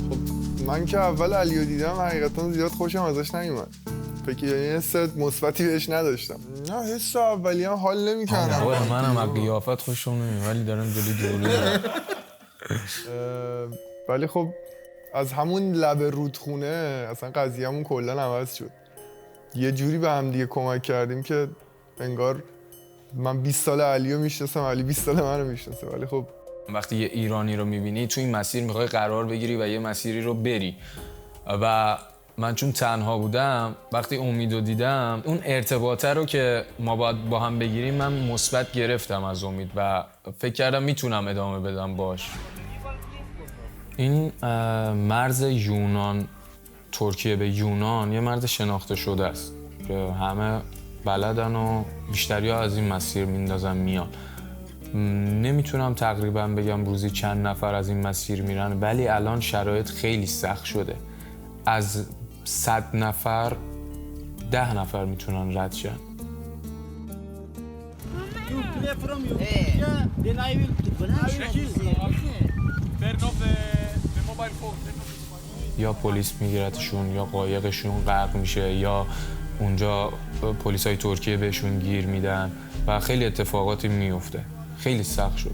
خب من که اول علیو دیدم حقیقتا زیاد خوشم ازش نیومد، فکر یعنی حس مثبتی بهش نداشتم. نه حس اولی هم حال نمی‌کردم. منم از قیافت خوشم نمیاد ولی دارم جلوی دورو. ولی خب از همون لب رودخونه اصلا قضیه‌مون کلا عوض شد. یه جوری به هم دیگه کمک کردیم که انگار من 20 سال علیو میشناسم، علی 20 سال منو میشناسه. ولی خب وقتی یه ایرانی رو میبینی تو این مسیر میخوای قرار بگیری و یه مسیری رو بری، و من چون تنها بودم وقتی امیدو دیدم، اون ارتباطه رو که ما باید با هم بگیریم من مثبت گرفتم از امید و فکر کردم میتونم ادامه بدم باش. این مرز یونان ترکیه به یونان یه مرز شناخته شده است که همه بلدن و بیشتری ها از این مسیر میندازن میان. نمیتونم تقریبا بگم روزی چند نفر از این مسیر میرن، ولی الان شرایط خیلی سخت شده. از 100 نفر 10 نفر میتونن رد شن. یا پلیس میگیرتشون یا قایقشون غرق میشه یا اونجا پلیسای ترکیه بهشون گیر میدن و خیلی اتفاقاتی میفته. خیلی سخت شده.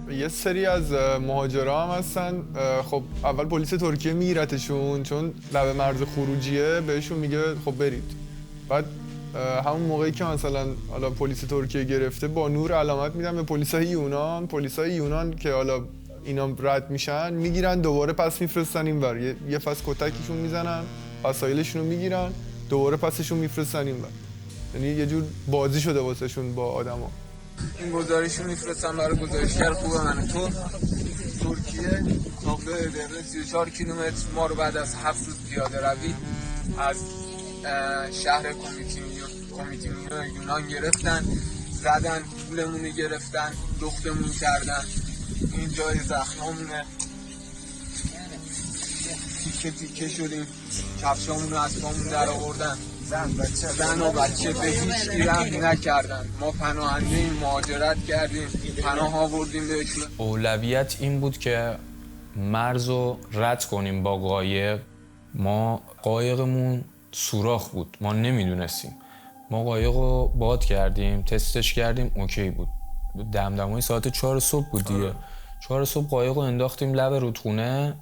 یه سری از مهاجرا هم هستن، خب اول پلیس ترکیه میگیرتشون چون لبه مرز خروجیه، بهشون میگه خب برید. بعد همون موقعی که مثلا حالا پلیس ترکیه گرفته با نور علامت میدن به پلیسای یونان. پلیسای یونان که حالا اینا رد میشن میگیرن دوباره پس میفرستن اینور، یه فاز کتکشون میزنن، وسایلشون رو میگیرن، دوباره پسشون میفرستن اینور. یعنی یه جور بازی شده واسهشون با آدما. این گزارش رو میفرستم برای گزارشگر خوبه من تو ترکیه. تابلو دقیقه 34 کیلومتر ما رو بعد از 7 روز پیاده روی از شهر کومیتینیو یونان گرفتن، زدن، پولمون رو گرفتن، لختمون کردن. این جای زخمامونه، تیکه تیکه شدیم، کفشامون رو از پامون در آوردن. زن و بچه به هیچ رحم نکردن. ما پناهنده این مهاجرت کردیم، پناه آوردیم بهشون. اولویت این بود که مرز رو رد کنیم با قایق. ما قایقمون سوراخ بود، ما نمیدونستیم. ما قایق رو باد کردیم، تستش کردیم، اوکی بود. دمدمای ساعت 4 صبح بود دیگه. 4 صبح قایق رو انداختیم لب رودخونه،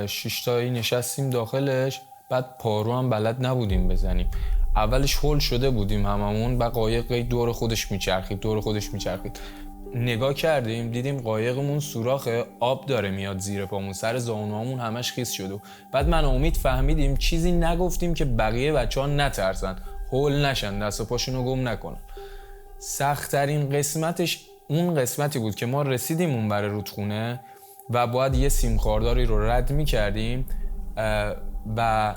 6 تایی نشستیم داخلش. بعد پارو هم بلد نبودیم بزنیم. اولش هول شده بودیم هممون، بعد قایق دور خودش میچرخید. نگاه کردیم دیدیم قایقمون سوراخه، آب داره میاد زیر پامون، سر زانوامون همش خیس شده. بعد من و امید فهمیدیم چیزی نگفتیم که بقیه بچه‌ها نترسن، هول نشن، دست و پاشونو گم نکنن. سخت‌ترین قسمتش اون قسمتی بود که ما رسیدیم اون بر رودخونه و باید یه سیم خارداری رو رد می‌کردیم و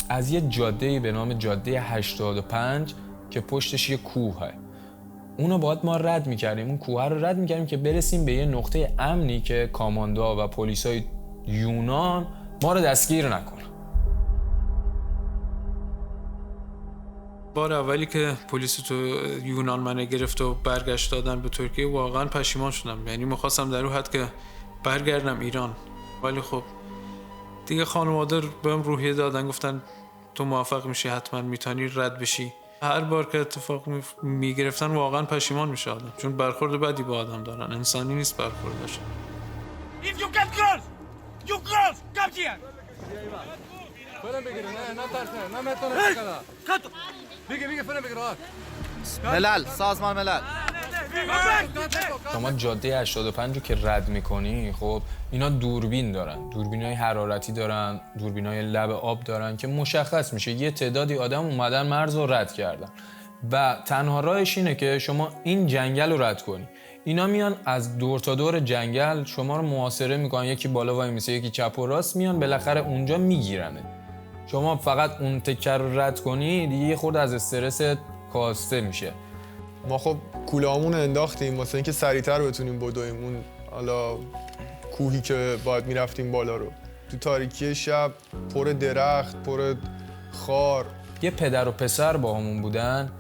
از یه جاده‌ای به نام جاده 85 که پشتش یه کوهه، اونو باید ما رد می‌کردیم. اون کوه رو رد می‌کردیم که برسیم به یه نقطه امنی که کاماندا و پلیسای یونان ما رو دستگیر نکنن. بار اولی که پلیس تو یونان منو گرفت و برگشت دادن به ترکیه واقعا پشیمان شدم. یعنی می‌خواستم در اون حد که برگردم ایران، ولی خب دیگه خانواده بهم روحیه دادن، گفتن تو موفق میشی، حتما میتونی رد بشی. هر بار که اتفاق میگرفتن واقعا پشیمان میشدم، چون برخورد بدی با آدم دارن، انسانی نیست برخوردش. ملل، سازمان ملل. شما جاده 85 رو که رد میکنی، خب اینا دوربین دارن، دوربینای حرارتی دارن، دوربینای لب آب دارن که مشخص میشه یه تعدادی آدم اومدن مرز رو رد کردن و تنها راهش اینه که شما این جنگل رو رد کنی. اینا میان از دور تا دور جنگل شما رو محاصره میکنن، یکی بالا وای میسه، یکی چپ و راست میان، بالاخره اونجا میگیرنه. شما فقط اون تکه رو رد کنی دیگه یه خورده از استرست کاسته میشه. ما خب کوله‌هامون انداختیم واسه اینکه سریعتر بتونیم بدویم اون حالا کوهی که باید میرفتیم بالا رو. تو تاریکی شب پر درخت، پر خار. یه پدر و پسر با همون بودن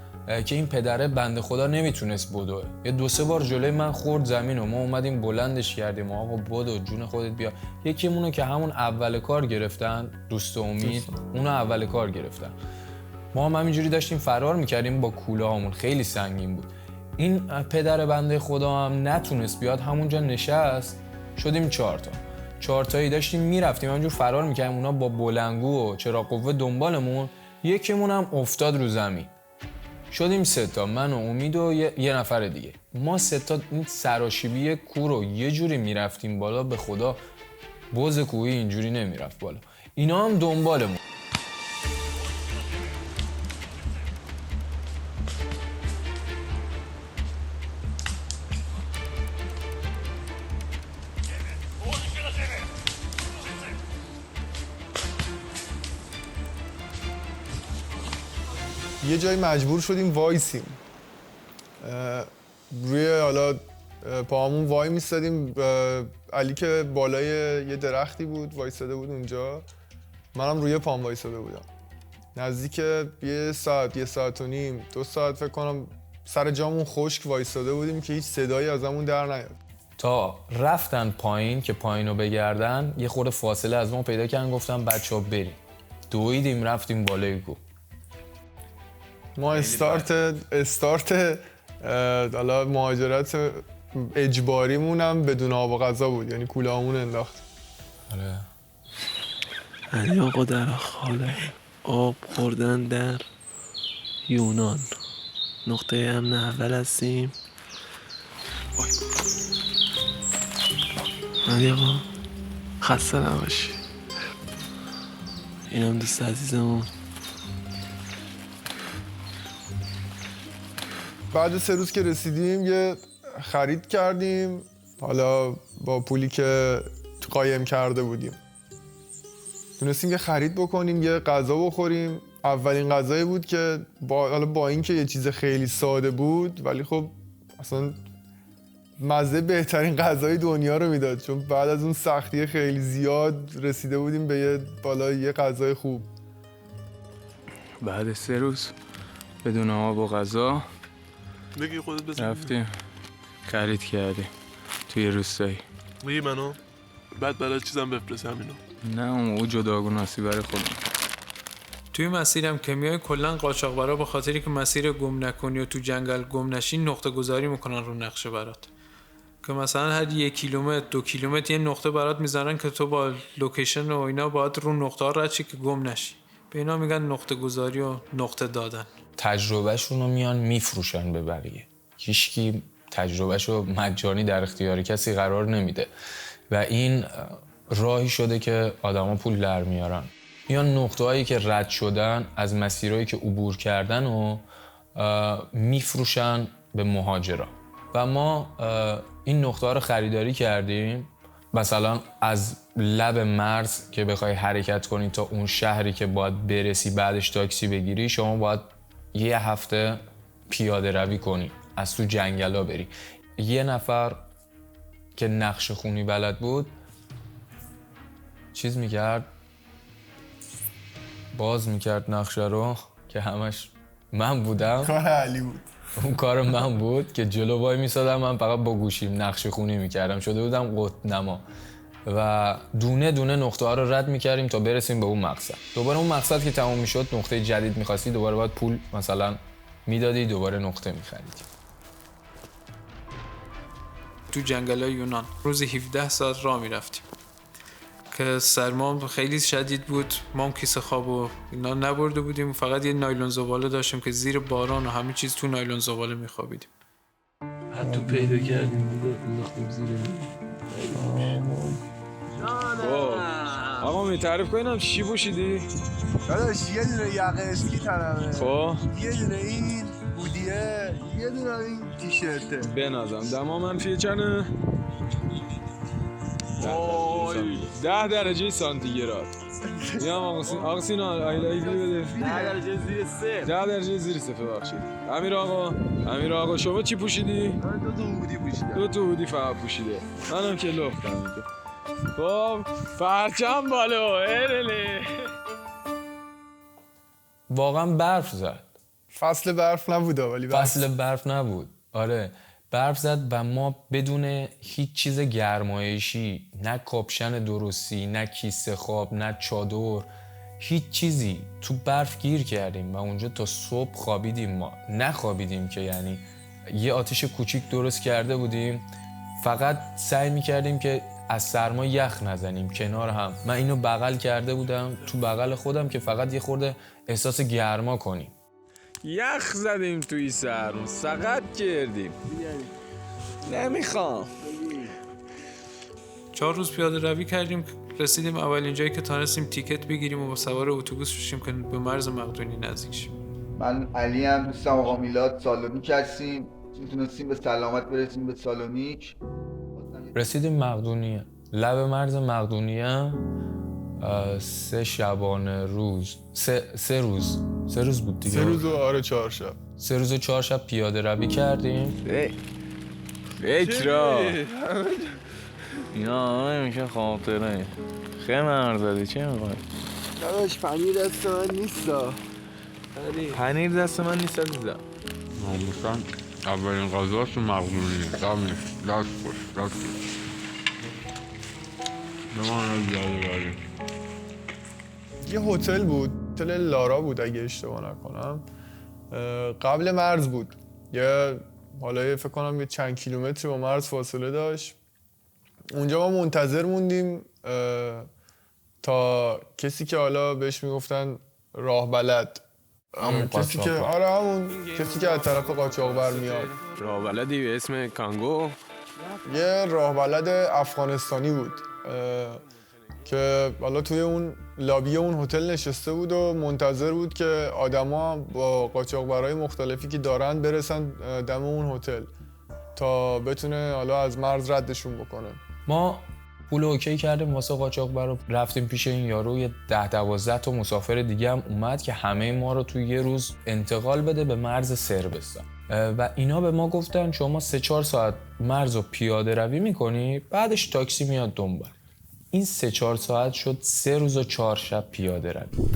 که این پدره بنده خدا نمیتونست بدوه. یه 2-3 بار جلوی من خورد زمین و ما اومدیم بلندش کردیم، آقا بدو، جون خودت بیا. یکیمونو که همون اول کار گرفتن، دوست امید، اونو اول کار گرفتن. ما هم همینجوری داشتیم فرار میکردیم با کوله‌هامون، خیلی سنگین بود. این پدر بنده خدا هم نتونست بیاد، همونجا نشست، شدیم 4 تایی داشتیم میرفتیم همینجور فرار میکردیم، اونا با بلنگو و چراغ قوه دنبالمون. یکیمون هم افتاد رو زمین، شدیم 3 تا، من و امید و یه نفر دیگه. ما 3 تا این سراشیبی کوه رو یه جوری میرفتیم بالا، به خدا بز کوهی اینجوری نمیرفت بالا. اینا هم دنبالمون. یه جایی مجبور شدیم وایسیم، روی حالا پاهامون وای میستادیم. علی که بالای یه درختی بود وایستاده بود اونجا، منم روی پام وایستاده بودم. نزدیک یه ساعت و نیم 2 ساعت فکر کنم سر جامون خشک وایساده بودیم که هیچ صدایی ازمون در نیاد. تا رفتن پایین که پایینو بگردن یه خورده فاصله از ما پیدا کردن، گفتم بچه‌ها بریم. دویدیم رفتیم بالای کوه. ما استارت حالا مهاجرت اجباریمون هم بدون آب و غذا بود، یعنی کوله‌هامون انداخت. آره. علی آقا در حال آب خوردن در یونان. نقطه امن اول هستیم. علی آقا خسته نباشی. اینم دوست عزیزمون. بعد 3 روز که رسیدیم یه خرید کردیم، حالا با پولی که قایم کرده بودیم تونستیم یه خرید بکنیم، یه غذا بخوریم. اولین غذایی بود که با اینکه یه چیز خیلی ساده بود ولی خب اصلا مزه بهترین غذای دنیا رو میداد، چون بعد از اون سختی خیلی زیاد رسیده بودیم به یه غذای خوب. بعد 3 روز بدون آب و غذا بگی خودت بزن. رفتیم خرید کردیم توی روستایی. بگی منو بعد برای چیزم بفرست همینو. نه اون جداگوناسی برای خودم. توی مسیرم که میای کلا قاچاقبرا به خاطری که مسیر گم نکنی و تو جنگل گم نشی نقطه گذاری میکنن رو نقشه برات، که مثلا هر 1 کیلومتر 2 کیلومتر یه نقطه برات میذارن که تو با لوکیشن و اینا باید رو نقطه ها رد شی که گم نشی. به اینا میگن نقطه گذاری و نقطه دادن. تجربهشون رو میان میفروشن به بقیه. هیچکی تجربهش رو مجانی در اختیار کسی قرار نمیده و این راهی شده که آدما پول در میارن. میان نقطه‌هایی که رد شدن از مسیرهایی که عبور کردن و میفروشن به مهاجرا و ما این نقطه‌ها رو خریداری کردیم. مثلا از لب مرز که بخوای حرکت کنی تا اون شهری که باید برسی بعدش تاکسی بگیری، شما باید 1 هفته پیاده روی کنی، از تو جنگلا بری. یه نفر که نقش خونی بلد بود چیز میکرد، باز میکرد نقشه رو که همش من بودم. کار علی بود. اون کار من بود که جلو وای میسادم، من فقط با گوشیم نقشه خونی میکردم، شده بودم قطب‌نما و دونه دونه نقطه ها رو رد میکردیم تا برسیم به اون مقصد. دوباره اون مقصد که تموم میشد نقطه جدید میخواستی، دوباره باید پول مثلا میدادی، دوباره نقطه میخریدی. تو جنگلای یونان روزی 17 ساعت راه میرفتیم که سرما خیلی شدید بود. ما هم کیسه خواب و اینا نبرده بودیم، فقط یه نایلون زباله داشتیم که زیر باران و همه چیز تو نایلون زباله میخوابیدیم. حتی پیدا کردیم انداختیم زیر. آقا می تعریف کنم چی پوشیدی؟ داداش یه دونه یقه اسکی تنمه، خب یه دونه این بودیه، یه دونه این تیشرته. بنازم دما منفی چنه؟ 10 درجه سانتیگراد. میام آقا سینا آیلایوی بده. 10 درجه زیر 3. 10 درجه زیر 3 ببخشید. امیر آقا شما چی پوشیدی؟ من 2 تا هودی پوشیدم. 2 تا هودی فقط پوشیده. منم که لختم. خب پرچم بالا ارله. واقعا برف زد. فصل برف نبود ولی فصل برف نبود. آره برف زد و ما بدون هیچ چیز گرمایشی، نه کاپشن درستی، نه کیسه خواب، نه چادر، هیچ چیزی، تو برف گیر کردیم و اونجا تا صبح خوابیدیم. ما نخوابیدیم که یعنی یه آتش کوچیک درست کرده بودیم، فقط سعی میکردیم که از سرما یخ نزنیم کنار هم. من اینو بغل کرده بودم تو بغل خودم که فقط یه خورده احساس گرما کنیم. یخ زدیم توی سرما، سقط کردیم. نمیخوام. 4 روز پیاده روی کردیم، رسیدیم اولین جایی که تونستیم تیکت بگیریم و با سوار اتوبوس شدیم که به مرز مقدونیه نزدیک شیم. من علی هم دوستم آقا میلاد سالونیک هستیم، میتونستیم به سلامت برسیم به سالونیک. رسیدیم مقدونیه، لب مرز مقدونیه. 3 شبانه روز 3 روز بود دیگه. 3 روز و آره 4 شب. 3 روز و 4 شب پیاده روی کردیم. فکرا اینا همه میشه خاطره. خیلی مرزدی چه میخوای؟ داداش پنیر دست من نیستا. پنیر دست من نیست عزیزم. ناموسن اولین غذاش مقدونیه. دست خوش. بمان یادگاری. یه هتل بود، هتل لارا بود اگه اشتباه نکنم. قبل مرز بود. حالا فکر کنم یه چند کیلومتری با مرز فاصله داشت. اونجا ما منتظر موندیم تا کسی که حالا بهش میگفتن راه بلد، کسی که کسی که از طرف قاچاقبر میاد. راه بلدی به اسم کانگو؟ یه راه بلد افغانستانی بود که حالا توی اون لابی اون هتل نشسته بود و منتظر بود که آدما با قاچاقبرای مختلفی که دارن برسن دم اون هتل تا بتونه حالا از مرز ردشون بکنه. ما پول اوکی کردیم واسه قاچاقبر، رفتیم پیش این یارو. یه 10-12 تا مسافر دیگه هم اومد که همه ما رو توی یه روز انتقال بده به مرز صربستان و اینا به ما گفتن شما 3-4 ساعت مرز رو پیاده روی میکنی، بعدش تاکسی میاد دنبال. این 3-4 ساعت شد 3 روز و 4 شب پیاده روی.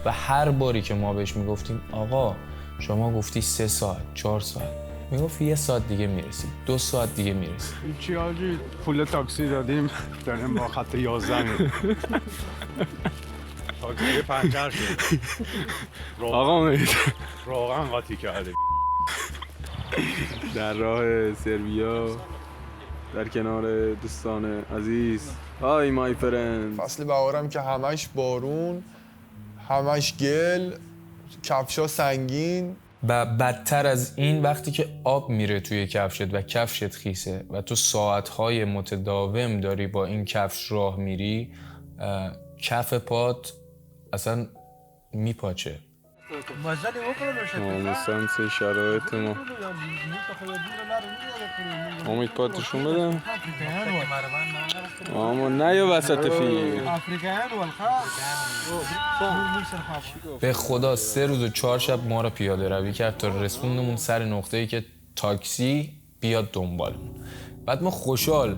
و هر باری که ما بهش میگفتیم آقا شما گفتی 3 ساعت 4 ساعت، میگفت 1 ساعت دیگه میرسید، 2 ساعت دیگه میرسید. چی آجی پول تاکسی دادیم داریم با خط 11 میریم. تاکسی پنچر شد. آقا امید روغن قاطی کرده در راه سربیا در کنار دوستان عزیز. های مای فرند. فصل بهارم که همش بارون، همش گل، کفشا سنگین. و بدتر از این وقتی که آب میره توی کفشت و کفشت خیسه و تو ساعتهای متداوم داری با این کفش راه میری، کف پات اصلا میپاچه. ناموسن سه شرایط ما. امید پاتشون بدم اما نه یا وسط فیل. به خدا 3 روز و 4 شب ما رو پیاده روی کرد تا رسوندمون سر نقطه‌ای که تاکسی بیاد دنبالمون. بعد ما خوشحال،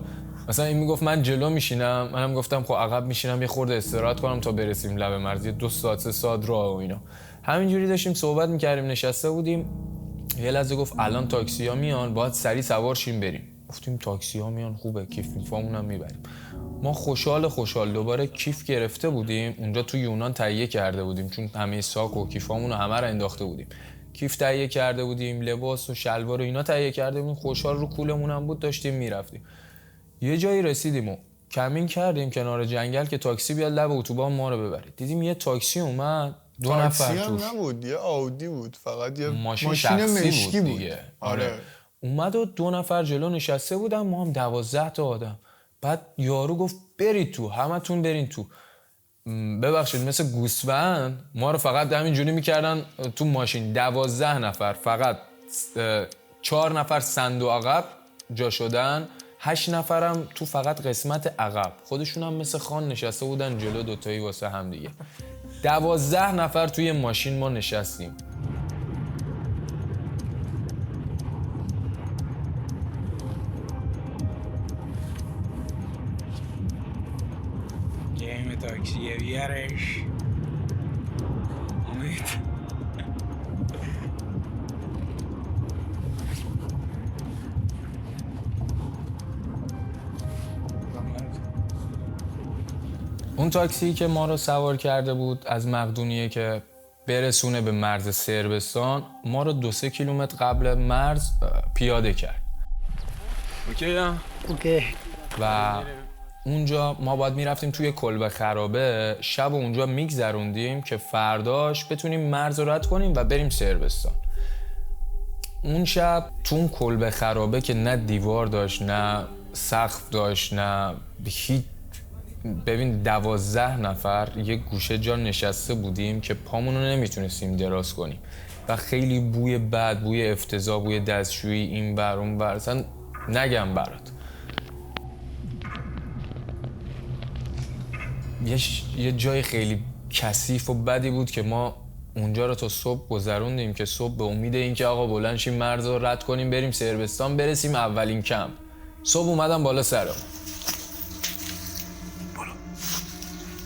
مثلا این میگفت من جلو میشینم، منم گفتم خب عقب میشینم یه خورده استراحت کنم تا برسیم لب مرز، 2 ساعت 3 ساعت راه و اینا. همینجوری داشتیم صحبت میکردیم، نشسته بودیم. یه لحظه گفت الان تاکسی ها میان، باید سریع سوار شیم بریم. گفتیم تاکسی ها میان خوبه، کیف میفامون هم میبریم. ما خوشحال دوباره کیف گرفته بودیم. اونجا تو یونان تهیه کرده بودیم چون همه ساک و کیفامون رو همه رو انداخته بودیم. کیف تهیه کرده بودیم، لباس و شلوار و اینا تهیه کرده بودیم. خوشحال رو کولمون هم بود، داشتیم میرفتیم. یه جایی رسیدیم و کمین کردیم کنار جنگل که تاکسی بیاد لب اتوبان ما رو ببره. دیدیم یه تاکسی اومد، 2 نفر توش. هم نبود، یه آودی بود، فقط یه ماشین مشکی بود دیگه. آره. اومد و 2 نفر جلو نشسته بودن، ما هم 12 تا آدم. بعد یارو گفت برید تو، همتون برین تو. ببخشید مثل گوسفند ما رو فقط همینجوری میکردن تو ماشین. 12 نفر فقط 4 نفر صندوق عقب جا شدن، 8 نفرم تو فقط قسمت عقب. خودشون هم مثل خان نشسته بودن جلو دوتایی واسه هم دیگه. 12 نفر توی ماشین ما نشستیم. گیم تاکسیه بیارش امید. اون تاکسی که ما رو سوار کرده بود از مقدونیه که برسونه به مرز صربستان، ما رو 2-3 کیلومتر قبل مرز پیاده کرد. اوکی. و اونجا ما باید میرفتیم توی کلبه خرابه، شب اونجا میگذروندیم که فرداش بتونیم مرز رو رد کنیم و بریم صربستان. اون شب تو اون کلبه خرابه که نه دیوار داشت نه سقف داشت نه هیچ، ببین 12 نفر یه گوشه جا نشسته بودیم که پامون رو نمیتونستیم دراز کنیم و خیلی بوی بد، بوی افتضاح، بوی دستشویی این بر اون بر، اصلا نگم برات. یه جای خیلی کثیف و بدی بود که ما اونجا رو تا صبح گذروندیم که صبح به امید این که آقا بلند شیم مرز رو رد کنیم بریم صربستان برسیم اولین کمپ. صبح اومدم بالا سرم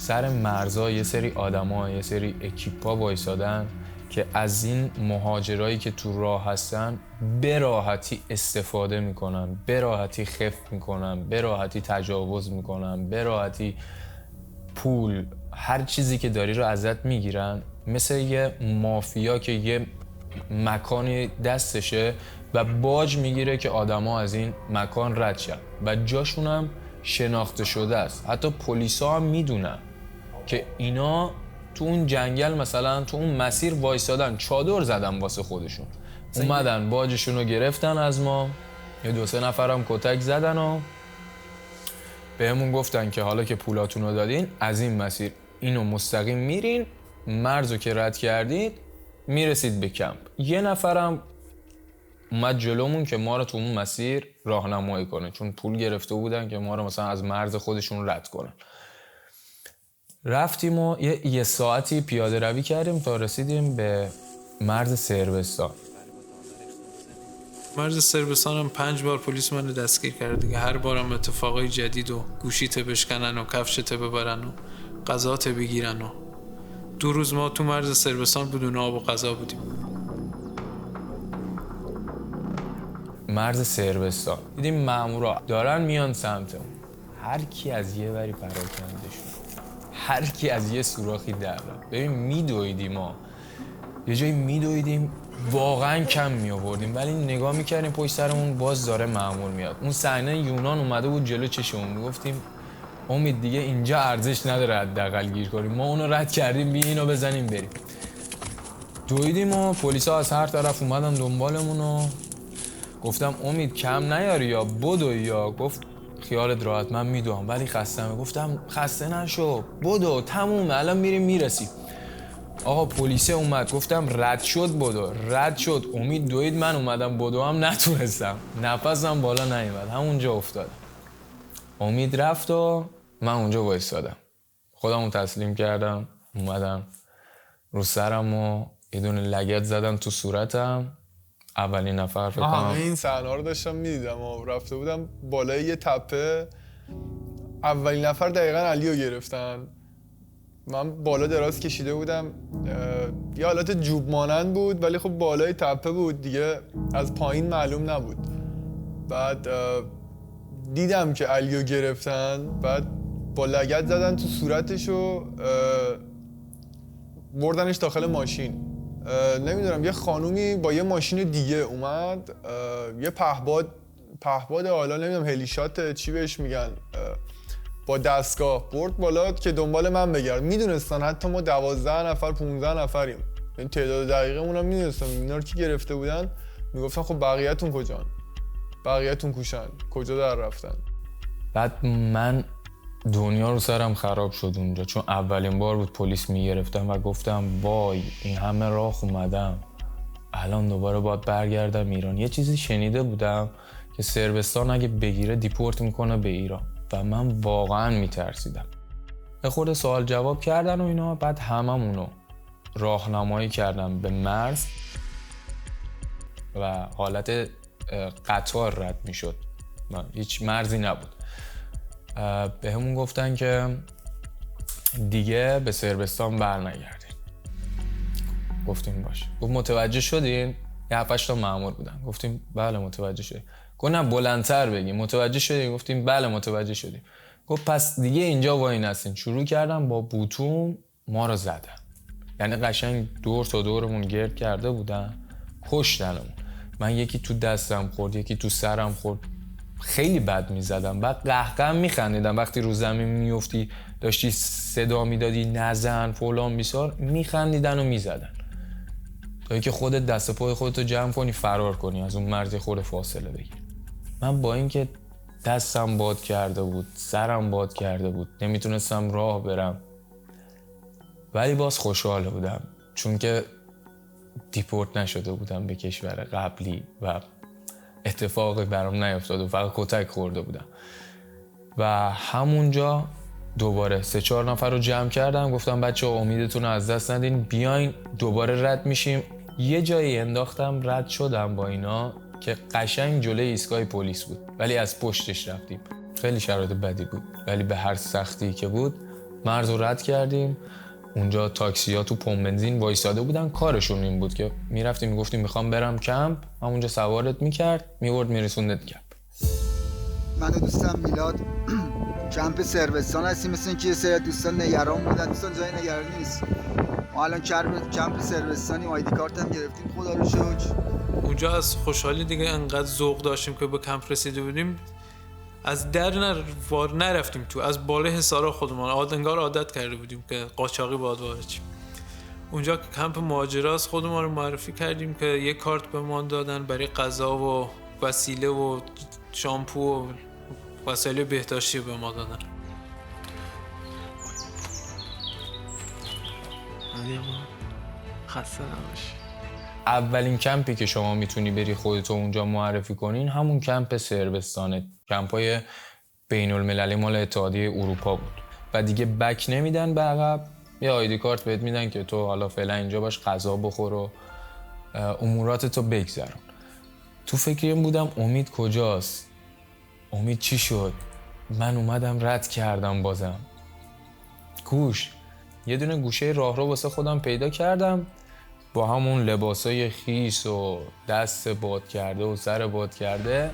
سر مرزا یه سری آدما، یه سری اکیپا وایسادن که از این مهاجرایی که تو راه هستن به راحتی استفاده میکنن، به راحتی خف میکنن، به راحتی تجاوز میکنن، به راحتی پول، هر چیزی که داری رو ازت میگیرن، مثل یه مافیا که یه مکانی دستشه و باج میگیره که آدما از این مکان رد شن و جاشون هم شناخته شده است. حتی پلیسا هم میدونن که اینا تو اون جنگل مثلا تو اون مسیر وایسادن، چادر زدن واسه خودشون، اومدن باجشون رو گرفتن از ما، یه 2-3 نفرم کتک زدن و بهمون گفتن که حالا که پولاتون رو دادین از این مسیر اینو مستقیم میرین، مرزو که رد کردید میرسید به کمپ. یه نفرم اومد جلومون که ما رو تو اون مسیر راهنمایی کنه، چون پول گرفته بودن که ما رو مثلا از مرز خودشون رد کنن. رفتیم و یه ساعتی پیاده روی کردیم تا رسیدیم به مرز صربستان. مرز صربستان هم 5 بار پلیس منو دستگیر کرد دیگه. هر بارم اتفاقای جدید و گوشیت بشکنن و کفشت ببرن و غذات بگیرن و 2 روز ما تو مرز صربستان بدون آب و غذا بودیم. مرز صربستان دیدیم مامورا دارن میان سمتمون، هر کی از یه وری پراکنده شد، هر کی از یه سوراخی در رفت. ببین میدویدیم، ما یه جایی میدویدیم واقعا کم میآوردیم، ولی نگاه میکردیم پشت سرمون باز داره مامور میاد. اون صحنه یونان اومده بود جلو چشمون، میگفتیم امید دیگه اینجا ارزش نداره حداقل گیر کنیم، ما اونو رد کردیم، بیا اینو بزنیم بریم. دویدیم و پلیسا از هر طرف اومدن دنبالمون و گفتم امید کم نیاری یا بدو، یا گفت خیالت راحت من میدوام ولی خستمه. گفتم خسته نشو بدو، تمومه الان میریم میرسیم. آقا پلیسه اومد، گفتم رد شد بدو، رد شد. امید دوید، من اومدم بدو هم نتونستم، نفسم بالا نیومد، همونجا افتادم. امید رفت و من اونجا وایسادم، خودمو تسلیم کردم، اومدم رو سرم و یه دونه لگد زدم تو صورتم. اولین نفر فکر کنم این صحنه رو داشتم میدیدم و رفته بودم بالای یه تپه، اولین نفر دقیقاً علیو گرفتن. من بالا دراز کشیده بودم، یه حالت جوب مانند بود ولی خب بالای تپه بود دیگه، از پایین معلوم نبود. بعد دیدم که علیو گرفتن، بعد با لگد زدن تو صورتش و بردنش داخل ماشین. نمیدونم یه خانومی با یه ماشین دیگه اومد، یه پهباد حالا نمیدونم هلیشات چی بهش میگن، با دستگاه برد بالا که دنبال من بگرد. میدونستن حتی ما 12 نفر 15 نفریم، این تعداد دقیقمون هم میدونستم. اینا رو کی گرفته بودن میگفتن خب بقیه‌تون کجان، بقیه‌تون کوشن، کجا در رفتن. بعد من دنیا رو سرم خراب شد اونجا، چون اولین بار بود پلیس میگرفتم و گفتم وای این همه راه اومدم الان دوباره باید برگردم ایران. یه چیزی شنیده بودم که صربستان اگه بگیره دیپورت میکنه به ایران و من واقعا میترسیدم. یه خورده سوال جواب کردن و اینا، بعد هممونو راهنمایی کردم به مرز و حالت قطار رد میشد، هیچ مرزی نبود. به همون گفتن که دیگه به صربستان برنگردین. گفتیم باشه. گفت متوجه شدین؟ یه 7-8 تا مأمور بودن. گفتیم بله متوجه شدیم. گفت نه بلندتر بگیم متوجه شدیم. گفتیم بله متوجه شدیم. گفت پس دیگه اینجا وای نستین. شروع کردن با بوتون ما رو زدن، یعنی قشنگ دور تا دورمون گرد کرده بودن، کشتنمون. من یکی تو دستم خورد، یکی تو سرم خورد، خیلی بد میزدم. بعد قهقه میخندیدم وقتی رو زمین میفتی داشتی صدا میدادی نزن فلان بیسار، میخندیدن و میزدن تا اینکه خودت دست پای خودتو جمع کنی فرار کنی از اون مرز، خود فاصله بگیر. من با اینکه دستم باد کرده بود، سرم باد کرده بود، نمیتونستم راه برم، ولی باز خوشحال بودم چون که دیپورت نشده بودم به کشور قبلی و اتفاقی برام نیفتاد و فقط کتک خورده بودم. و همونجا دوباره 3-4 نفر رو جمع کردم، گفتم بچه امیدتون رو از دست ندین، بیاین دوباره رد میشیم. یه جایی انداختم رد شدم با اینا که قشنگ جلوی ایستگاه پلیس بود ولی از پشتش رفتیم. خیلی شرایط بدی بود ولی به هر سختی که بود مرز رو رد کردیم. اونجا تاکسی ها تو پمپ بنزین وایساده بودن، کارشون این بود که میرفتیم میگفتیم میخوام برم کمپ، همونجا سوارت میکرد میبرد میرسوندت کمپ. من و دوستم میلاد کمپ سروستان هستیم. مثل اینکه یه سری دوستان نگران بودن. دوستان جای نگرانی نیست، ما الان کمپ سروستانیم، آیدی کارت هم گرفتیم خدا رو شکر. اونجا از خوشحالی دیگه انقدر ذوق داشتیم که به کمپ رسیده بودیم، از در نرفتیم تو، از بالای حصارا خودمون انگار عادت کرده بودیم که قاچاقی باید وارد شیم. اونجا کمپ مهاجراست، خودمون رو معرفی کردیم که یه کارت به ما دادن برای غذا و وسیله و شامپو و وسایل بهداشتی به ما دادن. خسته نباشی. اولین کمپی که شما میتونی بری خودتو اونجا معرفی کنین همون کمپ سربستانه. کمپای بین المللی مال اتحادیه اروپا بود و دیگه بک نمیدن به عقب، یه آیدی کارت بهت میدن که تو حالا فعلا اینجا باش، غذا بخور و اموراتتو بگذرون. تو فکر این بودم امید کجاست؟ امید چی شد؟ من اومدم رد کردم بازم. یه دونه گوشه راهرو واسه خودم پیدا کردم با همون لباسای خیس و دست باد کرده و سر باد کرده.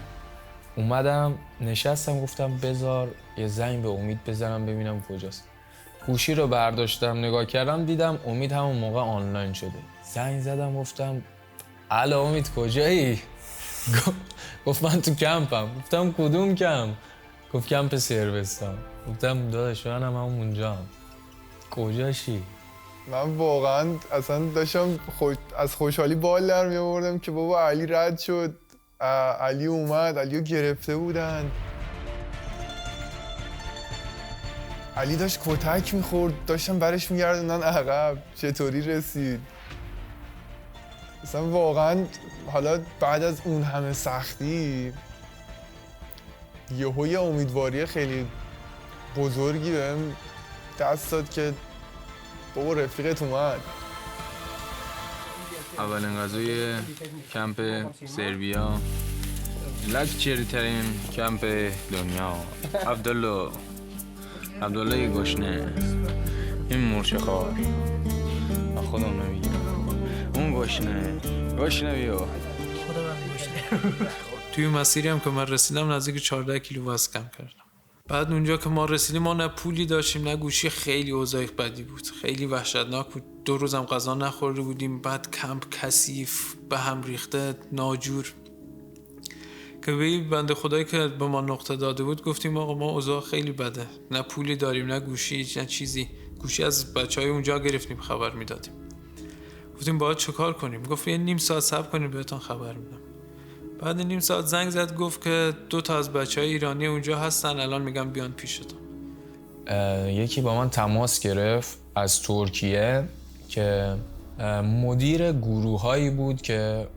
اومدم نشستم گفتم بذار یه زنگ به امید بزنم ببینم کجاست. گوشی رو برداشتم نگاه کردم دیدم امید همون موقع آنلاین شده. زنگ زدم گفتم الو امید کجایی؟ گفت من تو کمپم. گفتم کدوم کمپ؟ گفت کمپ سربستان. گفتم داداش منم اونجا. کجاشی؟ من واقعا اصلا داشتم از خوشحالی بال در می آوردم که بابا علی رد شد، علی اومد، علیو گرفته بودن. علی داشت کتک میخورد، داشتم برش میگردوندن عقب. چطوری رسید؟ اصلا واقعا حالا بعد از اون همه سختی یهو یه امیدواری خیلی بزرگی بهم دست داد که بابا رفیقت اومد. اولین غذای کمپ سربیا، لکچری ترین کمپ دنیا. عبدالله گشنه، این مرچه خوار، خودم نمیگم، اون گشنه بیا. توی مسیری هم که من رسیدم نزدیک 14 کیلو وزن کم کردم. بعد اونجا که ما رسیدیم ما نه پولی داشتیم نه گوشی، خیلی اوضاع بدی بود، خیلی وحشتناک بود. 2 روزم غذا نخورده بودیم. بعد کمپ کثیف، به هم ریخته، ناجور. که به بنده خدایی که به ما نقطه داده بود گفتیم آقا ما اوضاع خیلی بده، نه پولی داریم نه گوشی نه چیزی. گوشی از بچهای اونجا گرفتیم خبر میدادیم. گفتیم باید چه کار کنیم؟ گفت یه نیم ساعت صبر کنیم بهتون خبر میدم. بعد نیم ساعت زنگ زد گفت که 2 تا از بچهای ایرانی اونجا هستن، الان میگم بیان پیشتون. یکی با من تماس گرفت از ترکیه که مدیر گروهایی بود که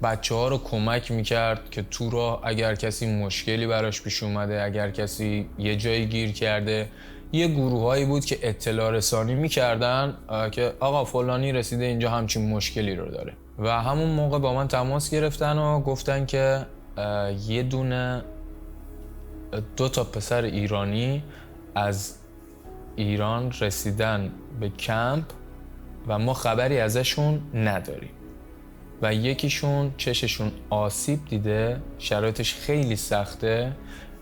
بچه‌ها رو کمک میکرد که تو راه اگر کسی مشکلی براش پیش اومده، اگر کسی یه جایی گیر کرده، یه گروهایی بود که اطلاع رسانی میکردن که آقا فلانی رسیده اینجا همچین مشکلی رو داره. و همون موقع با من تماس گرفتن و گفتن که یه دونه 2 تا پسر ایرانی از ایران رسیدن به کمپ و ما خبری ازشون نداریم و یکیشون چششون آسیب دیده، شرایطش خیلی سخته.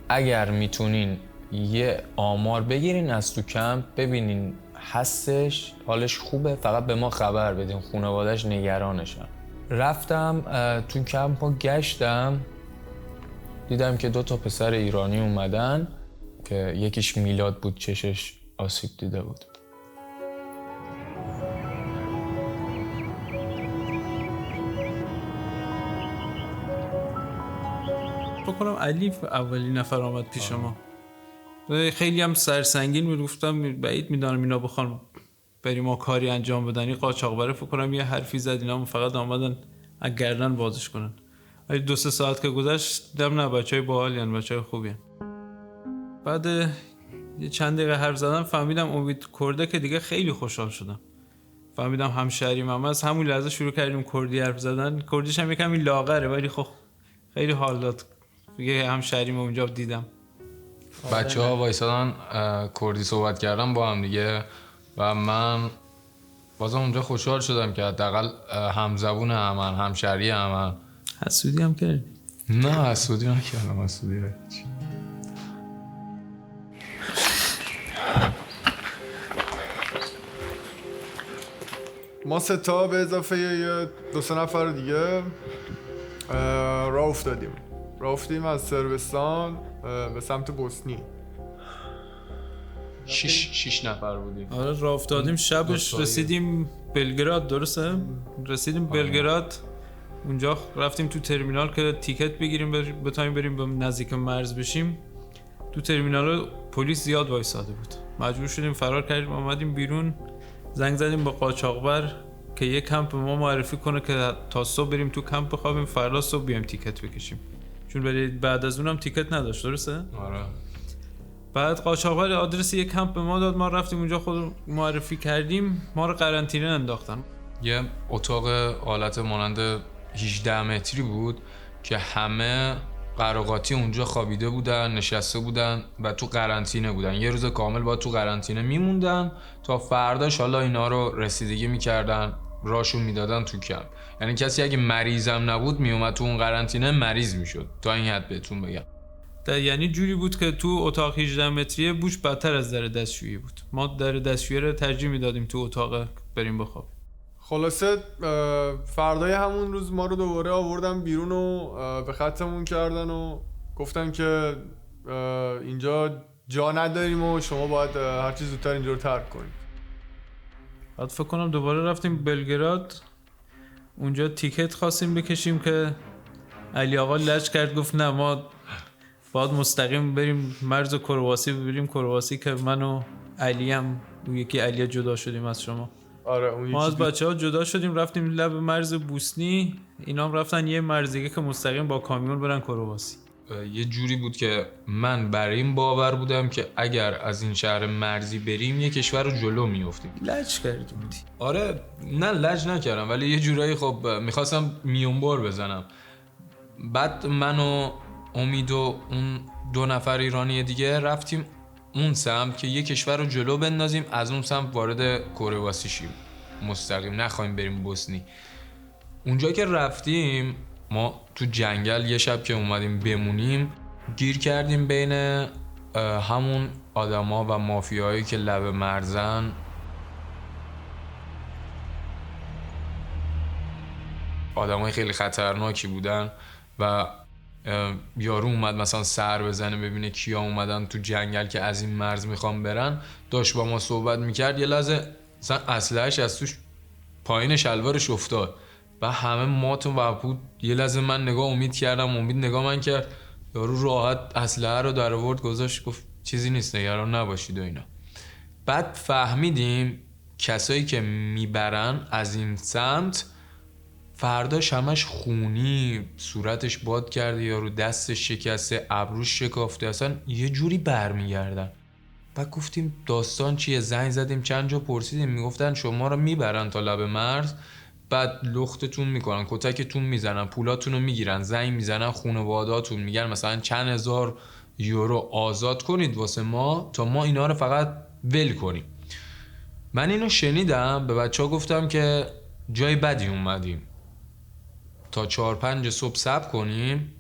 اگر میتونین یه آمار بگیرین از تو کمپ ببینین هستش، حالش خوبه، فقط به ما خبر بدین، خانواده‌اش نگرانشن. رفتم تو کمپ ها گشتم، دیدم که 2 تا پسر ایرانی اومدن که یکیش میلاد بود چشش آسیب دیده بود. بکنم علی اولین نفر آمد پیش ما. خیلی هم سرسنگین بود. گفتم بعید میدانم اینا بخوان بریم ما کاری انجام بدن، این قاچاقبره فکر کنم یه حرفی زد، اینا فقط آمدن از گردن بازش کنن. ولی 2-3 ساعت که گذشت دیدم نه بچهای باحالی ان، بچهای خوبی ان. بعد یه چند دقیقه حرف زدم فهمیدم امید کرده که دیگه خیلی خوشحال شدم. فهمیدم همشهریم هم از همون لحظه شروع کردیم کردی حرف زدن. کردیش هم یکم لاغره ولی خب خیلی حال داد. یه همشهریم اونجا دیدم. بچه‌ها وایسادن کردی صحبت کردن با هم دیگه و من بازم اونجا خوشحال شدم که حداقل همزبون همشهری همن. حسودی هم کردی؟ نه حسودی نکردم. حسودی ما 3 تا به اضافه یه 2-3 نفر دیگه راه افتادیم از صربستان به سمت بوسنی. 6 نفر بودیم. آره راه افتادیم، شبش رسیدیم بلگراد. درسته؟ رسیدیم بلگراد، اونجا رفتیم تو ترمینال که تیکت بگیریم بتونیم بریم به نزدیک مرز بشیم. تو ترمینال پلیس زیاد وایساده بود، مجبور شدیم فرار کردیم، اومدیم بیرون، زنگ زدیم به قاچاقبر که یه کمپ ما معرفی کنه که تا صبح بریم تو کمپ بخوابیم، فردا صبح بیایم تیکت بکشیم، چون بعد از اونم تیکت نداشت. درسته؟ آره. بعد قاچاقبر آدرس یه کمپ به ما داد، ما رفتیم اونجا خود معرفی کردیم، ما رو قرنطینه انداختن. یه اتاق حالت مانند 18 متری بود که همه قراقاتی اونجا خوابیده بودن، نشسته بودن و تو قرنطینه بودن. یه روز کامل باید تو قرنطینه میموندن تا فرداش حالا اینا رو رسیدگی میکردن، راشون میدادن تو کمپ. یعنی کسی اگه مریضم نبود میومد تو اون قرنطینه مریض میشد، تا این حد بهتون بگم. یعنی جوری بود که تو اتاق 18 متریه بوش بدتر از در دستشویی بود. ما در دستشویی رو ترجیح میدادیم تو اتاق بریم بخواب. خلاصه فردای همون روز ما رو دوباره آوردن بیرون و به خطمون کردن و گفتن که اینجا جا نداریم و شما باید هرچی زودتر اینجا رو ترک کنید. بعد فکر کنم دوباره رفتیم بلگراد، اونجا تیکت خواستیم بکشیم که علی آقا لج کرد، گفت نه ما باید مستقیم بریم مرز کرواسی، بریم کرواسی که من و علی هم یکی علی جدا شدیم از شما. آره ما از بچه‌ها جدا شدیم، رفتیم لب مرز بوسنی، اینا هم رفتن یه مرز دیگه که مستقیم با کامیون برن کرواسی. یه جوری بود که من برای این باور بودم که اگر از این شهر مرزی بریم یه کشور رو جلو میافتیم. لج کردی بودی؟ آره نه لج نکردم، ولی یه جورایی خب میخواستم میونبار بزنم. بعد من و امید و اون 2 نفر ایرانی دیگه رفتیم اون سمت که یه کشور رو جلو بندازیم، از اون سمت وارد کرواسی شیم مستقیم، نخوایم بریم بوسنی. اونجا که رفتیم ما تو جنگل یه شب که اومدیم بمونیم گیر کردیم بین همون آدما و مافیایی که لب مرزن. آدمای خیلی خطرناکی بودن و یارو اومد مثلا سر بزنه ببینه کیا اومدن تو جنگل که از این مرز میخوام برن، داشت با ما صحبت میکرد، یه لحظه مثلا اسلحه‌اش از توش پایین شلوارش افتاد و همه مات و بود. یه لحظه من نگاه امید کردم، امید نگاه من کرد، یارو راحت اسلحه رو در آورد گذاشت، گفت چیزی نیست نگران نباشید و اینا. بعد فهمیدیم کسایی که میبرن از این سمت فرداش همش خونی، صورتش باد کرده، یارو دستش شکسته، ابروش شکافته، اصلا یه جوری برمیگردن. بعد گفتیم داستان چیه؟ زنگ زدیم چند جا پرسیدیم، میگفتن شما رو میبرن تا لب مرز، بعد لختتون میکنن، کتکتون میزنن، پولاتون رو میگیرن، زنگ میزنن خانواده‌هاتون، میگن مثلا چند هزار یورو آزاد کنید واسه ما تا ما اینا رو فقط ول کنیم. من اینو شنیدم، به بچه‌ها گفتم که جای بدی اومدیم، تا 4-5 صبح صبر کنیم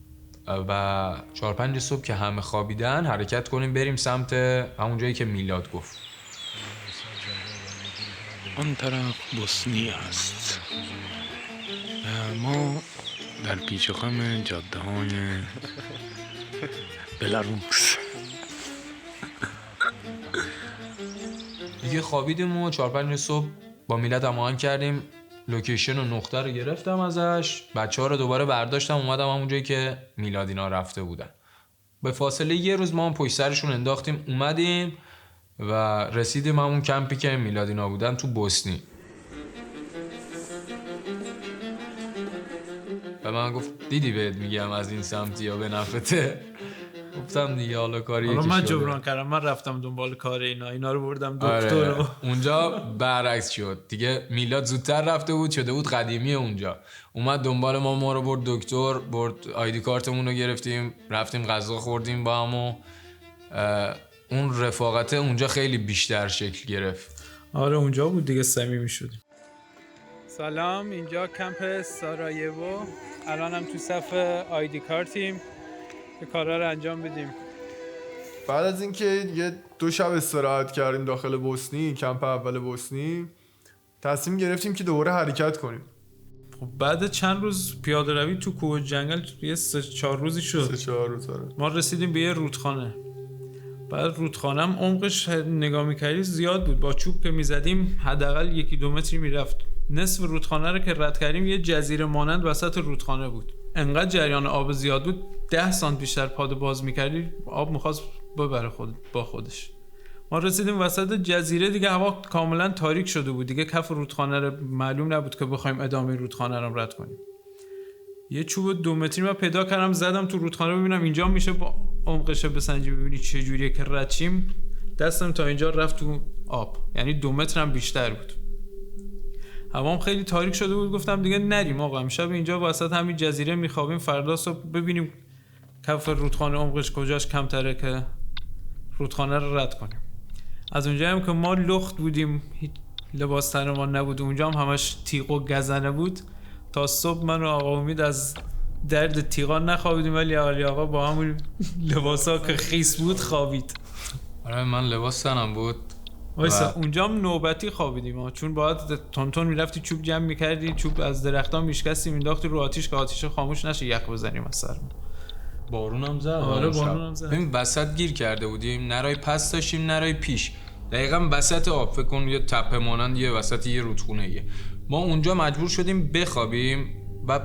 و 4-5 صبح که همه خوابیدن حرکت کنیم بریم سمت همون جایی که میلاد گفت. آن طرف بوسنی است. ما در پیچ و خم جاده های بلاروس دیگه خوابیدیم و 4-5 صبح با میلاد هماهنگ کردیم، لوکیشن و نقطه رو گرفتم ازش، بچه‌ها رو دوباره برداشتم اومدم همون جایی که میلاد اینا رفته بودن. به فاصله یه روز ما هم پشت سرشون انداختیم اومدیم و رسیدیم همون کمپی که میلاد اینا بودن تو بوسنی. و من گفت دیدی بهت میگم از این سمتی یا به نفته. گفتم دیگه حالا کاری یکی شده. من جبران کردم، من رفتم دنبال کار اینا رو بردم دکتر. آره. اونجا برعکس شد دیگه، میلاد زودتر رفته بود، شده بود قدیمی اونجا، اومد دنبال ما رو برد دکتر، برد آیدی کارتمون رو گرفتیم، رفتیم غذا خوردیم با هم و اون رفاقت اونجا خیلی بیشتر شکل گرفت. آره اونجا بود دیگه صمیمی شدیم. سلام، اینجا کمپ سارایوو. الانم تو صف آیدی کارتیم که کارا رو انجام بدیم. بعد از اینکه یه 2 شب استراحت کردیم داخل بوسنی، کمپ اول بوسنی، تصمیم گرفتیم که دوباره حرکت کنیم. خب بعد چند روز پیاده روی تو کوه جنگل یه 3-4 روزی شد. 3-4 روز آره. ما رسیدیم به یه رودخانه. بعد رودخانه هم عمقش نگاه می‌کردی زیاد بود. با چوب که می‌زدیم حداقل 1-2 متری میرفت. نصف رودخانه رو که رد کردیم یه جزیره مانند وسط رودخانه بود. انقدر جریان آب زیاد بود 10 سانت بیشتر پادو باز می‌کردی آب می‌خواست ببره با خودش. ما رسیدیم وسط جزیره دیگه، هوا کاملا تاریک شده بود دیگه، کف رودخانه رو معلوم نبود که بخوایم ادامه رودخانه رو رد کنیم. یه چوب 2 متری من پیدا کردم زدم تو رودخانه ببینم اینجا میشه با عمقش بسنجی ببینی چه جوریه که رد شیم. دستم تا اینجا رفت تو آب، یعنی 2 متر هم بیشتر بود. هوام خیلی تاریک شده بود، گفتم دیگه نریم آقا، امشب اینجا وسط همین جزیره میخوابیم، فردا صبح ببینیم کف رودخانه عمقش کجاش کمتره که رودخانه رو رد کنیم. از اونجا هم که ما لخت بودیم، لباس تن ما نبود، اونجا هم همش تیغ و گزنه بود. تا صبح من و آقا امید از درد تیغا نخوابیدیم، ولی آقا با همون لباسا که خیس بود خوابید. آره من لباس تنم بود. وایسا اونجا هم نوبتی خوابیدیم چون باید تون میرفتی چوب جمع میکردی، چوب از درختان میشکستی مینداختی رو آتیش که آتیش خاموش نشه یخ بزنیم از سرمون. بارون هم زد. آره بارون هم زد. ببین وسط گیر کرده بودیم، نرای پس داشتیم نرای پیش، دقیقاً وسط آب. فکر کن یه تپه مانند یه وسط یه رودخونه. ما اونجا مجبور شدیم بخوابیم و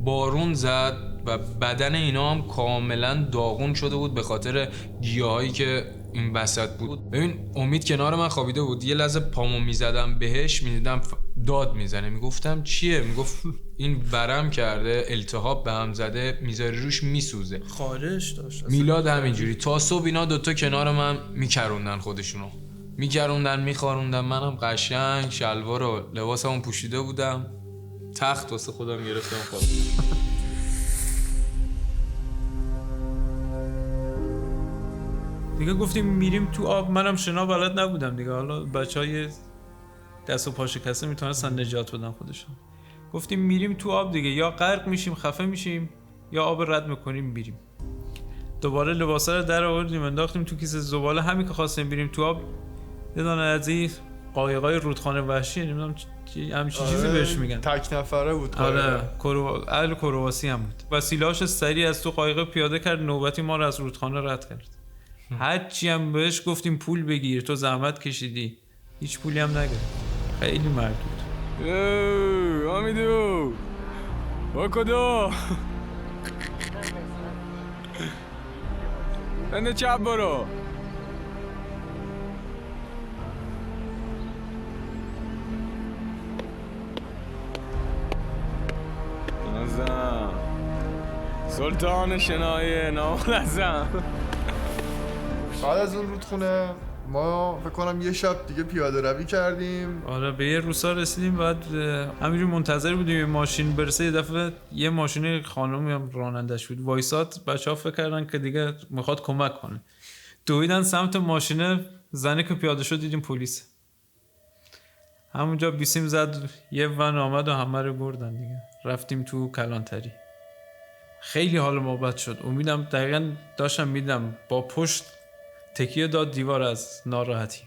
بارون زد و بدن اینا هم کاملا داغون شده بود به خاطر گیاهایی که این وسط بود. ببین امید کنار من خوابیده بود، یه لحظه پامو میزدم بهش میدیدم داد میزنه، میگفتم چیه؟ میگفت این ورم کرده، التهاب به هم زده، میذاری روش میسوزه، خارش داشت. میلاد همینجوری تا صبح اینا دوتا کنار من میکروندن خودشونو، میکروندن میخاروندن. منم قشنگ شلوار و لباسمو پوشیده بودم، تخت واسه خودم گرفتم خوابیدم. دیگه گفتیم میریم تو آب. منم شنا بلد نبودم دیگه، حالا بچهای دست و پا شکسته میتونستن نجات بدن خودشون. گفتیم میریم تو آب دیگه، یا غرق میشیم خفه میشیم یا آب رد میکنیم میریم. دوباره لباسا رو در آوردیم انداختیم تو کیسه زباله. همین که خواستیم بریم تو آب یه دونه از این قایقای رودخانه وحشی، نمیدونم همین چیزی بهش میگن، تک نفره بود. آره اهل کرواسی هم بود. وسیله‌اش سریع از تو قایق پیاده کرد، نوبتی ما رو از رودخانه رد کرد. هرچی هم بهش گفتیم پول بگیر، تو زحمت کشیدی، هیچ پولی هم نگرفت. خیلی مردود. آمیدو با کدو بنده چپ برو. نازم سلطان شنایه نامنظم. بعد از اون رودخونه ما فکر کنم یه شب دیگه پیاده روی کردیم. آره به یه روستا رسیدیم، بعد همینجوری منتظر بودیم یه ماشین برسه. یه دفعه یه ماشین خانومی هم رانندش بود وایساد. بچه‌ها فکر کردن که دیگه میخواد کمک کنه، دویدن سمت ماشین. زنی که پیاده شد دیدیم پلیس. همونجا بیسیم زد، یه ون آمد و همه رو بردن دیگه. رفتیم تو کلانتری. خیلی حال ما بد شد. امیدم دقیقاً داشتم میدم با پشت تکیه داد دیوار از ناراحتی.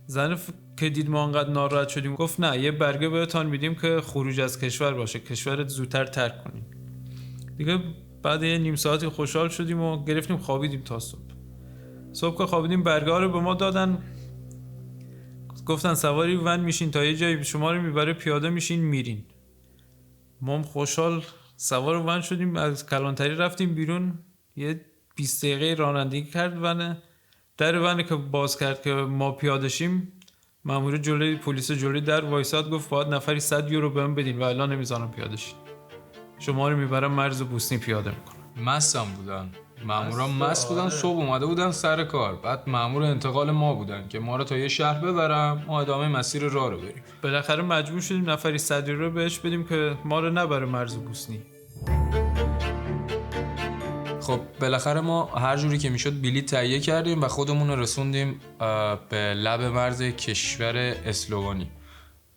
زن که دید ما انقدر ناراحت شدیم گفت نه یه برگه بهتان میدیم که خروج از کشور باشه، کشورت زودتر ترک کنیم. دیگه بعد یه نیم ساعتی خوشحال شدیم و گرفتیم خوابیدیم تا صبح که خوابیدیم برگه ها رو به ما دادن، گفتن سواری ون میشین تا یه جایی شما رو میبره، پیاده میشین میرین. ما خوشحال سوار ون شدیم، از کلانتری رفتیم بیرون. یه 20 دقیقه رانندگی کرد ونه. در ونه که باز کرد که ما پیاده شیم، مامور جلوی پلیس جلوی در وایساد، گفت باید نفری 100 یورو بهم بدین و الا نمیذارم پیاده شین، شما رو میبرم مرز بوسنی پیاده میکنم. مستم بودن مامورا، مست بودن. صبح اومده بودن سر کار، بعد مامور انتقال ما بودن که ما رو تا یه شهر ببرم، ما ادامه مسیر راه رو بریم. بالاخره مجبور شدیم نفری 100 یورو بهش بدیم که ما رو نبره مرز بوسنی. خب بالاخره ما هر جوری که میشد بلیط تهیه کردیم و خودمون رو رسوندیم به لب مرز کشور اسلوونی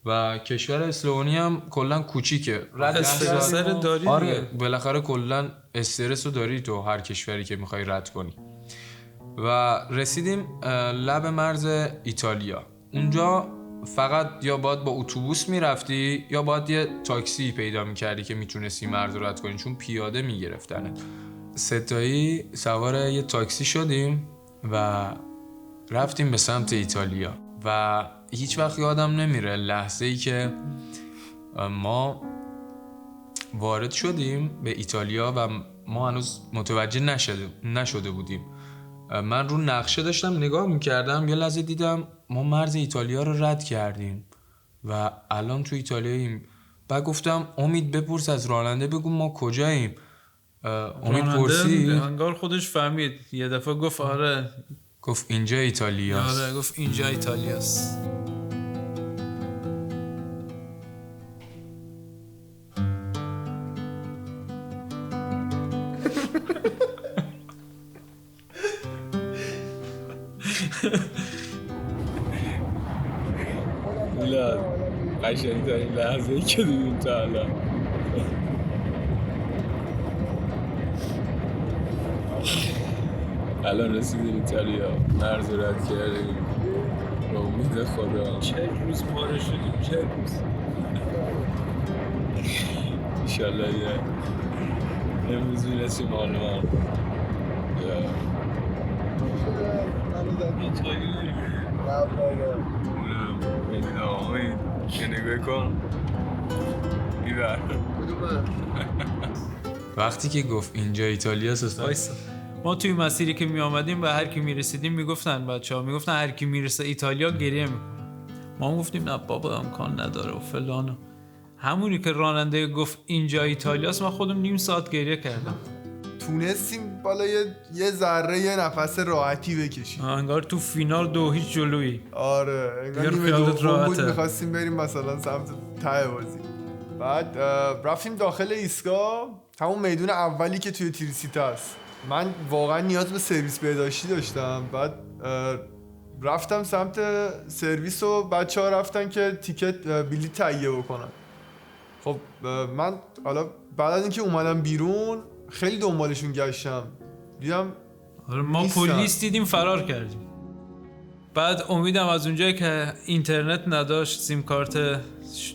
و کشور اسلوونی هم کلا کوچیکه. استرس داری. آره بالاخره کلا استرس رو داری تو هر کشوری که میخوای رد کنی. و رسیدیم لب مرز ایتالیا. اونجا فقط یا باید با اتوبوس میرفتی یا باید یه تاکسی پیدا میکردی که میتونستی مرز رو رد کنی، چون پیاده میگرفتنت. ستایی سوار یه تاکسی شدیم و رفتیم به سمت ایتالیا و هیچ وقت یادم نمیره لحظه‌ای که ما وارد شدیم به ایتالیا و ما هنوز متوجه نشده بودیم. من رو نقشه داشتم نگاه میکردم، یه لحظه دیدم ما مرز ایتالیا رو رد کردیم و الان تو ایتالیاییم. بعد گفتم امید بپرس از راننده بگو ما کجاییم. امید پرسید، انگار خودش فهمید، یه دفعه گفت آره، گفت اینجا ایتالیاست. آره گفت اینجا ایتالیاست. میلاد قشنگ‌ترین لحظه‌ای که دیدیم تا الان. الان رسیدیم ایتالیا، مرز رو رد کردیم با امید خدا. چه روز پاره شدیم، چه روز. انشالله امروز میرسیم آلمان. یه نگاه کن ایبر. وقتی که گفت اینجا ایتالیاست ما توی مسیری که می آمدیم و هر کی می رسیدیم میگفتن بچه‌ها میگفتن هر کی میرسه ایتالیا گریه میکنه. ما هم گفتیم نه بابا امکان نداره و فلان. همونی که راننده گفت اینجا ایتالیاست ما خودم نیم ساعت گریه کردم. تونستیم بالا یه ذره یه نفس راحتی بکشیم. انگار تو فینال 2-0 جلویی. آره انگار نیمه دوم بود می‌خواستیم بریم مثلا سمت ته بازی. بعد رفتیم داخل ایستگاه، همون میدون اولی که توی تریسیته است. من واقعا نیاز به سرویس بهداشتی داشتم. بعد رفتم سمت سرویس و بچه‌ها رفتن که تیکت بلیط تهیه بکنن. خب من حالا بعد از اینکه اومدم بیرون خیلی دنبالشون گشتم، دیدم آره ما پلیس دیدیم فرار کردیم. بعد امیدم از اونجایی که اینترنت نداشت، سیم کارت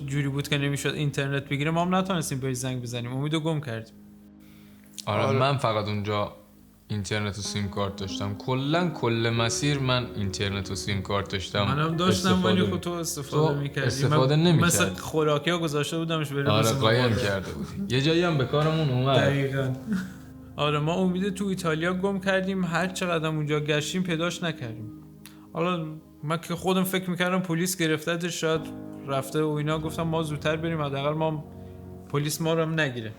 جوری بود که نمیشد اینترنت بگیره، ما هم نتونستیم بهش زنگ بزنیم، امیدو گم کردیم. آره من فقط اونجا اینترنت و سیم کارت داشتم. کل مسیر من اینترنت و سیم کارت داشتم. منم داشتم ولی خود تو استفاده می‌کردی. استفاده نمی‌کردی. مثلا خوراکی‌ها گذاشته بودمش بریم. آره قایم کرده بودی. یه جایی هم به کارمون اومد. دقیقاً. آره ما امید تو ایتالیا گم کردیم، هر چقدر اونجا گشتیم پیداش نکردیم. حالا من که خودم فکر می‌کردم پلیس گرفتتش، شاید رفته و اینا. گفتم ما زودتر بریم حداقل ما پلیس ما رو هم نگیره.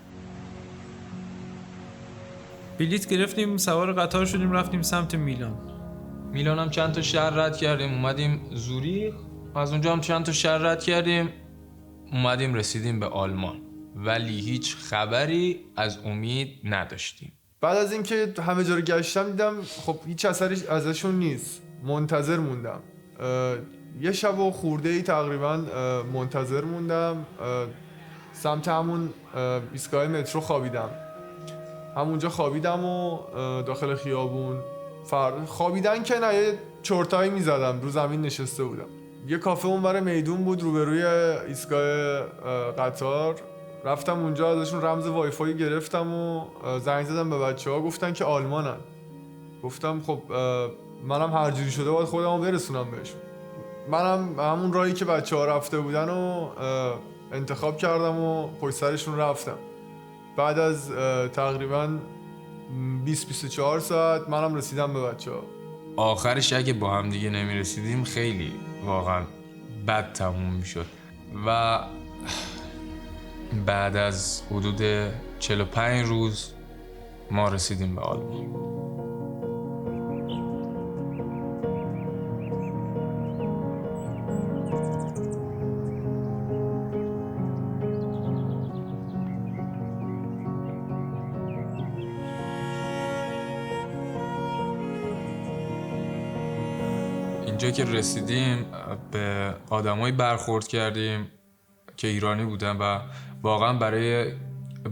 بلیط گرفتیم، سوار قطار شدیم، رفتیم سمت میلان هم چند تا شهر رد کردیم، اومدیم زوریخ، از اونجا هم چند تا شهر رد کردیم، اومدیم رسیدیم به آلمان، ولی هیچ خبری از امید نداشتیم. بعد از اینکه همه جا رو گشتم دیدم خب هیچ اثری ازشون نیست. منتظر موندم، یه شب و خورده‌ای تقریبا منتظر موندم. سمت همون ایستگاه مترو خوابیدم، همونجا خوابیدم و داخل خیابون خوابیدن که نه، یه چرتایی میزدم، رو زمین نشسته بودم. یه کافه اونور میدون بود روبروی ایستگاه قطار. رفتم اونجا ازشون رمز وای فای گرفتم و زنگ زدم به بچه‌ها، گفتن که آلمانن. گفتم خب منم هر جوری شده باید خودمو برسونم بهشون. منم همون راهی که بچه‌ها رفته بودن و انتخاب کردم و پشت سرشون رفتم. بعد از تقریبا 20-24 ساعت منم رسیدم به بچه‌ها. آخرش اگه با هم دیگه نمی رسیدیم خیلی واقعا بد تموم می شد. و بعد از حدود 45 روز ما رسیدیم به آلمان. اینجا که رسیدیم به آدمایی برخورد کردیم که ایرانی بودن و واقعا برای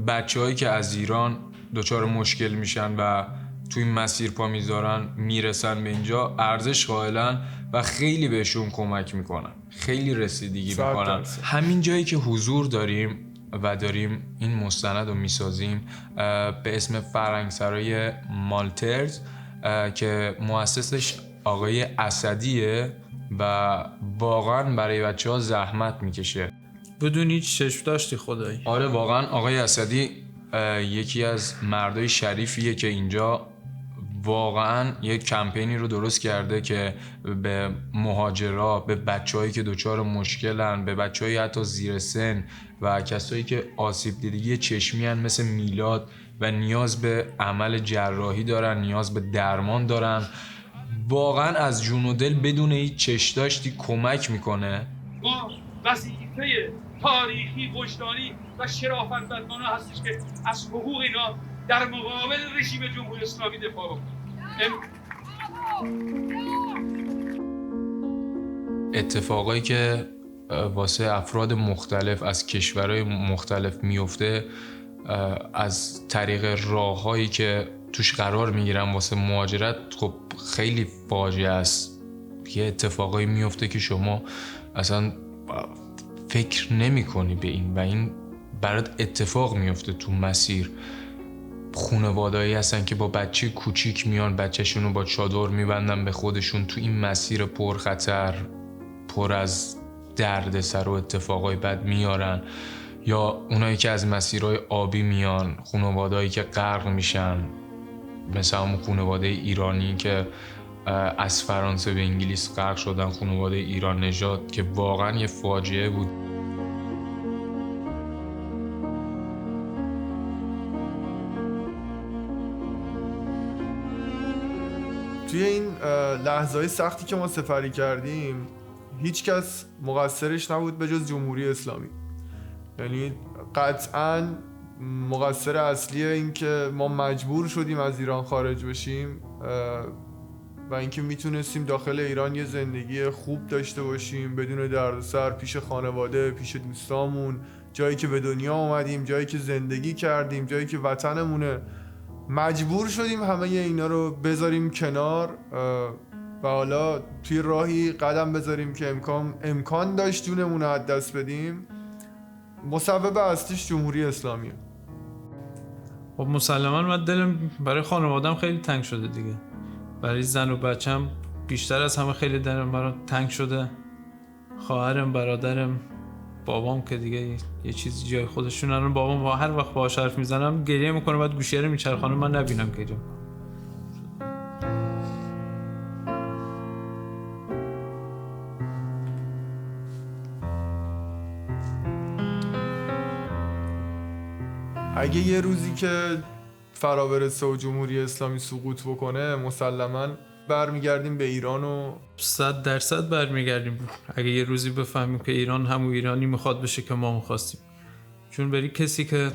بچه‌هایی که از ایران دچار مشکل میشن و توی این مسیر پا میذارن میرسن به اینجا ارزش قائلن و خیلی بهشون کمک میکنن، خیلی رسیدگی میکنن. همین جایی که حضور داریم و داریم این مستند رو میسازیم به اسم فرهنگسرای مالترز که مؤسسش آقای اسدیه و واقعا برای بچه‌ها زحمت میکشه بدون هیچ چشم داشتی خدایی. آره واقعا آقای اسدی یکی از مردای شریفیه که اینجا واقعا یک کمپینی رو درست کرده که به مهاجرا، به بچه‌هایی که دچار مشکلن، به بچه‌های حتی زیر سن و کسایی که آسیب دیدگی چشمی هن مثل میلاد و نیاز به عمل جراحی دارن، نیاز به درمان دارن، واقعا از جون و دل بدون هیچ چشم‌داشتی کمک میکنه. ما وظیفه تاریخی، وجدانی و شرافتمندانه هستش که از حقوق اینا در مقابل رژیم جمهوری اسلامی دفاع بکنیم. اتفاقایی که واسه افراد مختلف از کشورهای مختلف میفته از طریق راههایی که توش قرار میگیرن واسه مهاجرت، خب خیلی فاجعه است. یه اتفاقایی میفته که شما اصلا فکر نمی کنی به این و این برات اتفاق میفته تو مسیر. خانواده‌ای هستن که با بچه کوچیک میان، بچه‌شون رو با چادر میبندن به خودشون تو این مسیر پرخطر، پر از دردسر و اتفاقای بد میارن. یا اونایی که از مسیرهای آبی میان، خانواده‌ای که غرق میشن، مثل همون خانواده ایرانی که از فرانسه به انگلیس غرق شدن، خانواده ایران نژاد که واقعا یه فاجعه بود. توی این لحظه‌های سختی که ما سپری کردیم هیچ کس مقصرش نبود به جز جمهوری اسلامی. یعنی قطعاً مقصر اصلی این که ما مجبور شدیم از ایران خارج بشیم و اینکه میتونستیم داخل ایران یه زندگی خوب داشته باشیم بدون دردسر، پیش خانواده، پیش دوستامون، جایی که به دنیا اومدیم، جایی که زندگی کردیم، جایی که وطنمونه. مجبور شدیم همه اینا رو بذاریم کنار و حالا توی راهی قدم بذاریم که امکان داشت جونمون رو از دست بدیم. مسبب اصلیش جمهوری اسلامیه. خب مسلماً من دلم برای خانوادم خیلی تنگ شده دیگه. برای زن و بچم بیشتر از همه خیلی دلم برای تنگ شده. خواهرم، برادرم، بابام که دیگه یه چیزی جای خودشون الان. بابام هر وقت باهاش حرف میزنم گریه میکنه، بعد گوشیه رو میچرخونه من نبینم گریه میکنه. اگه یه روزی که فرا برسه و جمهوری اسلامی سقوط بکنه مسلماً برمیگردیم به ایران و 100% برمیگردیم. اگه یه روزی بفهمیم که ایران همون ایرانی میخواد بشه که ما میخواستیم. چون برای کسی که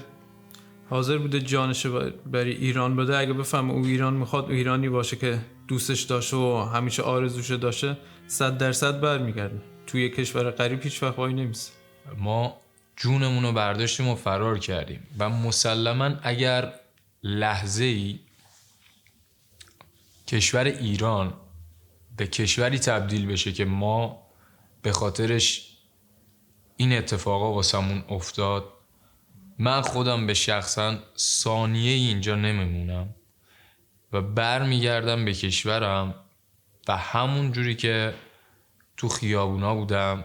حاضر بوده جانش برای ایران بده، اگه بفهمه او ایران میخواد، او ایرانی باشه که دوستش داشته و همیشه آرزوش داشته، 100% برمیگرده. توی کشور غریب هیچ وقت وای نمیسه. ما جونمون رو برداشتیم و فرار کردیم و مسلماً اگر لحظه‌ای کشور ایران به کشوری تبدیل بشه که ما به خاطرش این اتفاقا واسمون افتاد، من خودم به شخصا ثانیه اینجا نمیمونم و برمیگردم به کشورم و همون جوری که تو خیابونا بودم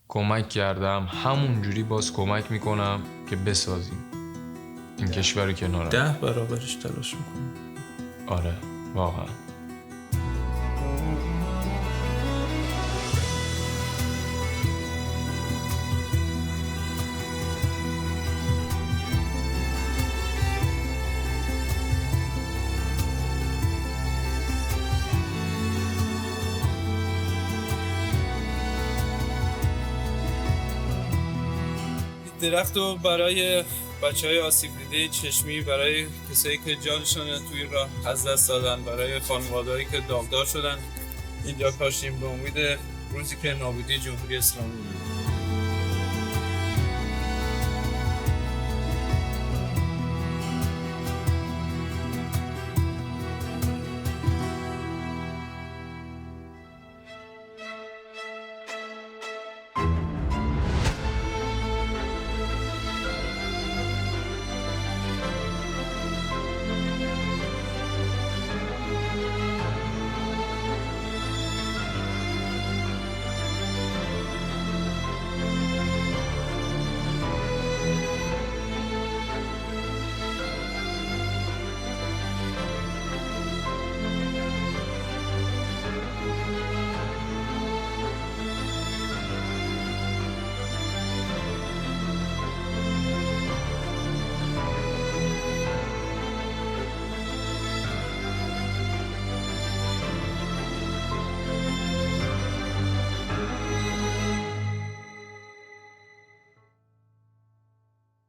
کمک کردم، همون جوری باز کمک میکنم که بسازیم این کشور رو کنارم. 10 برابرش تلاش میکنم. آره واقعا. درخت رو برای بچهای آسیب دیده چشمی، برای کسایی که جانشون توی راه از دست دادن، برای خانوادهایی که داغدار شدن، اینجا کاشیم به امید روزی که نابودی جمهوری اسلامی